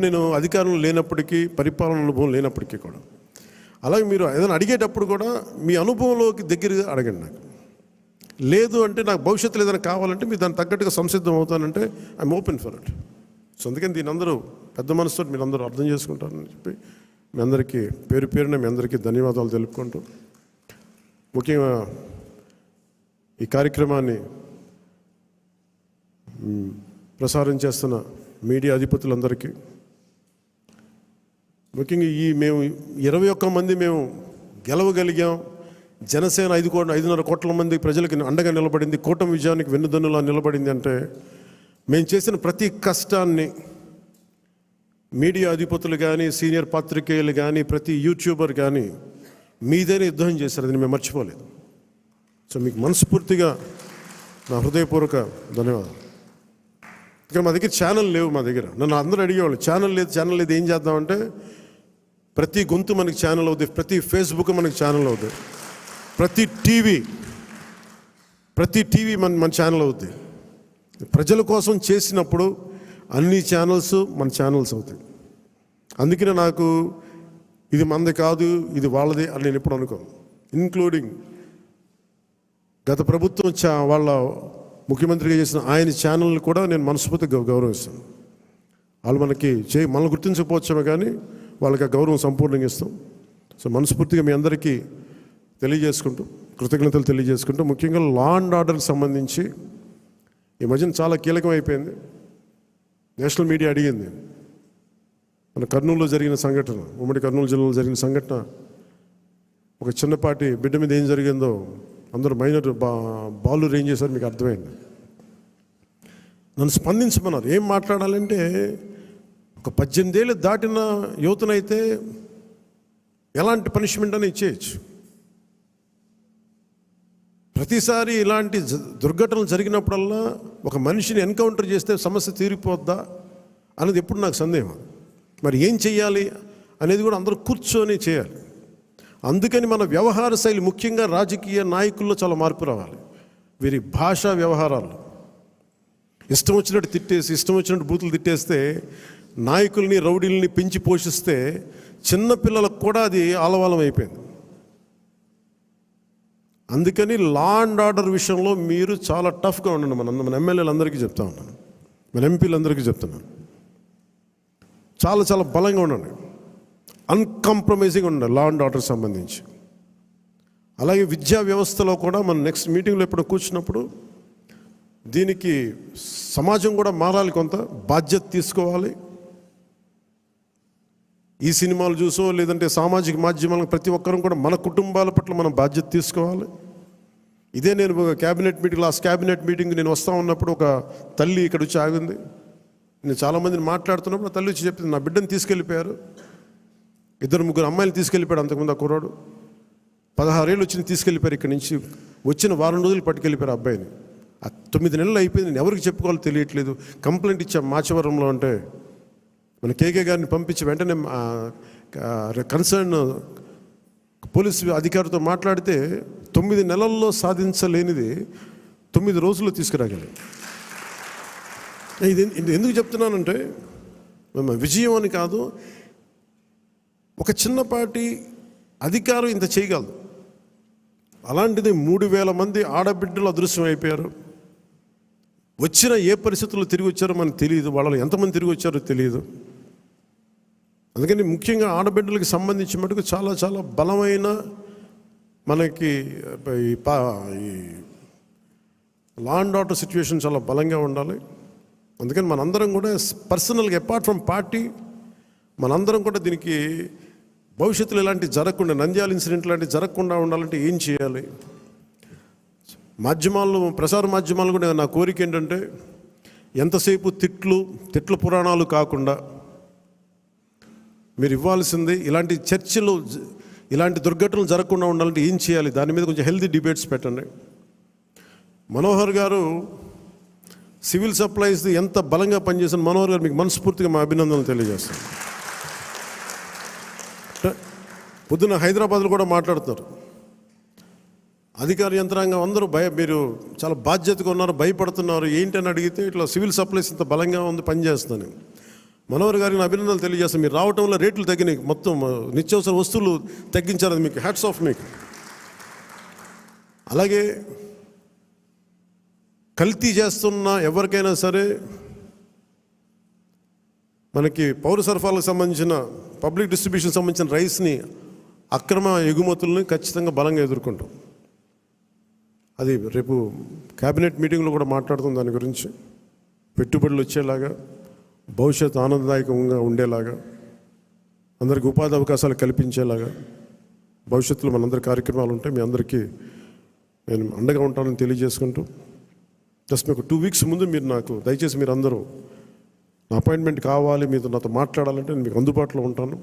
నేను అధికారంలో లేనప్పటికీ, పరిపాలన అనుభవం లేనప్పటికీ కూడా. అలాగే మీరు ఏదైనా అడిగేటప్పుడు కూడా మీ అనుభవంలోకి దగ్గరగా అడగండి. నాకు లేదు అంటే, నాకు భవిష్యత్తులో ఏదైనా కావాలంటే మీరు దానికి తగ్గట్టుగా సంసిద్ధం అవుతానంటే I'm open for it. So అందుకని దీని అందరూ పెద్ద మనసుతో మీరు అందరూ అర్థం చేసుకుంటారని చెప్పి మీ అందరికీ పేరు పేరున మీ అందరికీ ధన్యవాదాలు తెలుపుకుంటూ, ముఖ్యంగా ఈ కార్యక్రమాన్ని ప్రసారం చేస్తున్న మీడియా అధిపతులందరికీ, ముఖ్యంగా మేము 21 మంది మేము గెలవగలిగాం. జనసేన 5.5 కోట్ల మంది ప్రజలకి అండగా నిలబడింది, కూటమి విజయానికి వెన్నుదన్నులా నిలబడింది అంటే మేము చేసిన ప్రతి కష్టాన్ని మీడియా అధిపతులు కానీ, సీనియర్ పాత్రికేయులు కానీ, ప్రతి యూట్యూబర్ కానీ మీదైనా యుద్ధం చేశారు. అది మేము మర్చిపోలేదు. సో మీకు మనస్ఫూర్తిగా నా హృదయపూర్వక ధన్యవాదాలు. ఇక్కడ మా దగ్గర ఛానల్ లేవు. మా దగ్గర నన్ను అందరూ అడిగేవాళ్ళు, ఛానల్ లేదు ఏం చేద్దామంటే, ప్రతి గొంతు మనకి ఛానల్ అవుతుంది, ప్రతి ఫేస్బుక్ మనకి ఛానల్ అవుతుంది, ప్రతి టీవీ మన ఛానల్ అవుతుంది. ప్రజల కోసం చేసినప్పుడు అన్ని ఛానల్స్ మన ఛానల్స్ అవుతాయి. అందుకనే నాకు ఇది మనది కాదు, ఇది వాళ్ళది అని నేను ఎప్పుడు అనుకోను. ఇంక్లూడింగ్ గత ప్రభుత్వం వాళ్ళ ముఖ్యమంత్రిగా చేసిన ఆయన ఛానల్ని కూడా నేను మనస్ఫూర్తిగా గౌరవిస్తాను. వాళ్ళు మనల్ని గుర్తించకపోవచ్చామే, కానీ వాళ్ళకి ఆ గౌరవం సంపూర్ణంగా ఇస్తాం. సో మనస్ఫూర్తిగా మీ అందరికీ తెలియజేసుకుంటూ, కృతజ్ఞతలు తెలియజేసుకుంటూ, ముఖ్యంగా లా అండ్ ఆర్డర్కి సంబంధించి ఈ మధ్యన చాలా కీలకం అయిపోయింది. నేషనల్ మీడియా అడిగింది, మన కర్నూలులో జరిగిన సంఘటన, ఉమ్మడి కర్నూలు జిల్లాలో జరిగిన సంఘటన, ఒక చిన్నపాటి బిడ్డ మీద ఏం జరిగిందో అందరూ మైనర్ బాలు ఏం చేశారు మీకు అర్థమైంది. నన్ను స్పందించమన్నారు. ఏం మాట్లాడాలంటే, ఒక 18 ఏళ్ళు దాటిన యువతనైతే ఎలాంటి పనిష్మెంట్ అని ఇచ్చేయచ్చు. ప్రతిసారి ఇలాంటి దుర్ఘటనలు జరిగినప్పుడల్లా ఒక మనిషిని ఎన్కౌంటర్ చేస్తే సమస్య తీరిపోద్దా అనేది ఎప్పుడు నాకు సందేహం. మరి ఏం చెయ్యాలి అనేది కూడా అందరూ కూర్చొని చేయాలి. అందుకని మన వ్యవహార శైలి, ముఖ్యంగా రాజకీయ నాయకుల్లో చాలా మార్పు రావాలి. వీరి భాషా వ్యవహారాలు ఇష్టం వచ్చినట్టు తిట్టేసి, ఇష్టం వచ్చినట్టు బూతులు తిట్టేస్తే, నాయకుల్ని రౌడీల్ని పెంచి పోషిస్తే చిన్నపిల్లలకు కూడా అది ఆలవాలం అయిపోయింది. అందుకని లా అండ్ ఆర్డర్ విషయంలో మీరు చాలా టఫ్గా ఉండండి. మన ఎమ్మెల్యేలందరికీ చెప్తా ఉన్నాను, మన ఎంపీలందరికీ చెప్తున్నాను, చాలా చాలా బలంగా ఉండండి, అన్కాంప్రమైజింగ్ ఉండండి లా అండ్ ఆర్డర్ సంబంధించి. అలాగే విద్యా వ్యవస్థలో కూడా మనం నెక్స్ట్ మీటింగ్లో ఎప్పుడు కూర్చున్నప్పుడు దీనికి సమాజం కూడా మారాలి, కొంత బాధ్యత తీసుకోవాలి. ఈ సినిమాలు చూసో లేదంటే సామాజిక మాధ్యమాలకు ప్రతి ఒక్కరం కూడా మన కుటుంబాల పట్ల మనం బాధ్యత తీసుకోవాలి. ఇదే నేను cabinet meeting, last cabinet meeting నేను వస్తూ ఉన్నప్పుడు ఒక తల్లి ఇక్కడ వచ్చి ఆగింది. నేను చాలామందిని మాట్లాడుతున్నప్పుడు ఆ తల్లి వచ్చి చెప్పింది, నా బిడ్డను తీసుకెళ్ళిపోయారు, 2-3 అమ్మాయిలు తీసుకెళ్ళిపోయాడు. అంతకుముందు ఆ కుర్రాడు 16 ఏళ్ళు వచ్చి తీసుకెళ్ళిపోయారు. ఇక్కడి నుంచి వచ్చిన 1 వారం రోజులు పట్టుకెళ్ళిపోయారు అబ్బాయిని. 9 నెలలు అయిపోయింది, నేను ఎవరికి చెప్పుకోవాలో తెలియట్లేదు. కంప్లైంట్ ఇచ్చాం మాచవరంలో. అంటే మన కేకే గారిని పంపించి వెంటనే కన్సర్న్ పోలీసు అధికారితో మాట్లాడితే 9 నెలల్లో సాధించలేనిది 9 రోజుల్లో తీసుకురాగలి. ఇది ఎందుకు చెప్తున్నానంటే, విజయం అని కాదు, ఒక చిన్నపాటి అధికారం ఇంత చేయగలదు. అలాంటిది 3,000 మంది ఆడబిడ్డలు అదృశ్యం అయిపోయారు. వచ్చిన ఏ పరిస్థితుల్లో తిరిగి వచ్చారో మనకు తెలియదు, వాళ్ళలో ఎంతమంది తిరిగి వచ్చారో తెలియదు. అందుకని ముఖ్యంగా ఆడబిడ్డలకు సంబంధించి మటుకు చాలా చాలా బలమైన మనకి ఈ లా అండ్ ఆర్డర్ సిచ్యువేషన్ చాలా బలంగా ఉండాలి. అందుకని మనందరం కూడా పర్సనల్గా, అపార్ట్ ఫ్రమ్ పార్టీ, మనందరం కూడా దీనికి భవిష్యత్తులో ఇలాంటివి జరగకుండా, నంద్యాల ఇన్సిడెంట్ లాంటివి జరగకుండా ఉండాలంటే ఏం చేయాలి? మాధ్యమాల్లో, ప్రసార మాధ్యమాలు కూడా నా కోరిక ఏంటంటే ఎంతసేపు తిట్లు పురాణాలు కాకుండా మీరు ఇవ్వాల్సింది ఇలాంటి చర్చలు, ఇలాంటి దుర్ఘటనలు జరగకుండా ఉండాలంటే ఏం చేయాలి, దాని మీద కొంచెం హెల్తీ డిబేట్స్ పెట్టండి. మనోహర్ గారు సివిల్ సప్లైస్ ఎంత బలంగా పనిచేసిన మనోహర్ గారు మీకు మనస్ఫూర్తిగా మా అభినందనలు తెలియజేస్తాను. పొద్దున్న హైదరాబాద్లో కూడా మాట్లాడుతున్నారు, అధికార యంత్రాంగం అందరూ మీరు చాలా బాధ్యతగా ఉన్నారు, భయపడుతున్నారు ఏంటని అడిగితే ఇట్లా సివిల్ సప్లైస్ ఇంత బలంగా ఉంది, పనిచేస్తాను. మనోహర్ గారికి అభినందనలు తెలియజేస్తాను. మీరు రావటం వల్ల రేట్లు తగ్గినాయి, మొత్తం నిత్యావసర వస్తువులు తగ్గించారు, అది మీకు హ్యాట్స్ ఆఫ్ మీకు. అలాగే కల్తీ చేస్తున్న ఎవరికైనా సరే మనకి పౌర సరఫరాలకు సంబంధించిన పబ్లిక్ డిస్ట్రిబ్యూషన్ సంబంధించిన రైస్ని అక్రమ ఎగుమతుల్ని ఖచ్చితంగా బలంగా ఎదుర్కొంటాం. అది రేపు క్యాబినెట్ మీటింగ్లో కూడా మాట్లాడుతాం దాని గురించి. పెట్టుబడులు వచ్చేలాగా, భవిష్యత్తు ఆనందదాయకంగా ఉండేలాగా, అందరికీ ఉపాధి అవకాశాలు కల్పించేలాగా భవిష్యత్తులో మనందరి కార్యక్రమాలు ఉంటాయి. మీ అందరికీ నేను అండగా ఉంటానని తెలియజేసుకుంటూ, జస్ట్ మీకు 2 వీక్స్ ముందు మీరు నాకు దయచేసి మీరు అందరూ నా అపాయింట్మెంట్ కావాలి, మీతో నాతో మాట్లాడాలంటే నేను మీకు అందుబాటులో ఉంటాను.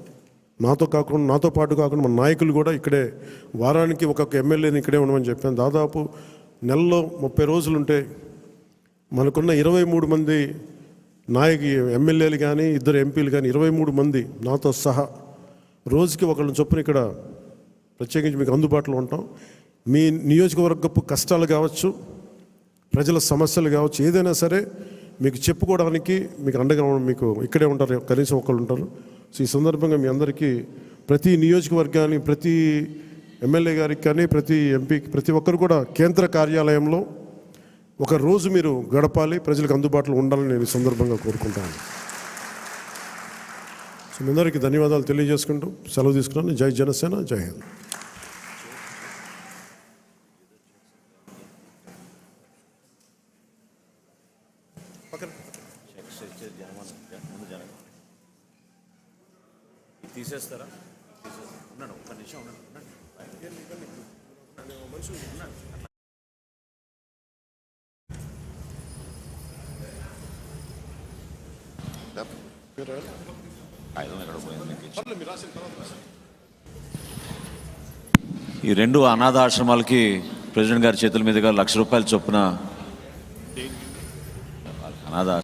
నాతో పాటు కాకుండా మన నాయకులు కూడా ఇక్కడే వారానికి ఒక్కొక్క ఎమ్మెల్యేని ఇక్కడే ఉండమని చెప్పాను. దాదాపు నెలలో 30 రోజులు ఉంటే మనకున్న 23 మంది ఎమ్మెల్యేలు కానీ 2 ఎంపీలు కానీ 23 మంది నాతో సహా రోజుకి ఒకళ్ళని చొప్పున ఇక్కడ ప్రత్యేకించి మీకు అందుబాటులో ఉంటాం. మీ నియోజకవర్గపు కష్టాలు కావచ్చు, ప్రజల సమస్యలు కావచ్చు, ఏదైనా సరే మీకు చెప్పుకోవడానికి మీకు అండగా మీకు ఇక్కడే ఉంటారు, కనీసం ఒకళ్ళు ఉంటారు. సో ఈ సందర్భంగా మీ అందరికీ ప్రతి నియోజకవర్గాన్ని, ప్రతి ఎమ్మెల్యే గారికి కానీ, ప్రతి ఎంపీకి, ప్రతి ఒక్కరు కూడా కేంద్ర కార్యాలయంలో ఒక రోజు మీరు గడపాలి, ప్రజలకు అందుబాటులో ఉండాలని నేను ఈ సందర్భంగా కోరుకుంటాను. సో మీ అందరికీ ధన్యవాదాలు తెలియజేసుకుంటూ సెలవు తీసుకున్నాను. జై జనసేన, జై హింద్. తీసేస్తారా? ఉన్నాడు, ఒక్క నిమిషం ఉన్నాడు. ఈ 2 అనాథ ఆశ్రమాలకి ప్రెసిడెంట్ గారి చేతుల మీదుగా ₹1,00,000 చొప్పున అనాథ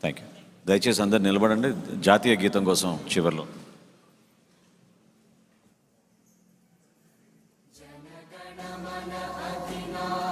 థ్యాంక్ యూ. దయచేసి అందరు నిలబడండి జాతీయ గీతం కోసం చివరిలో. జనగణమన అధినాయక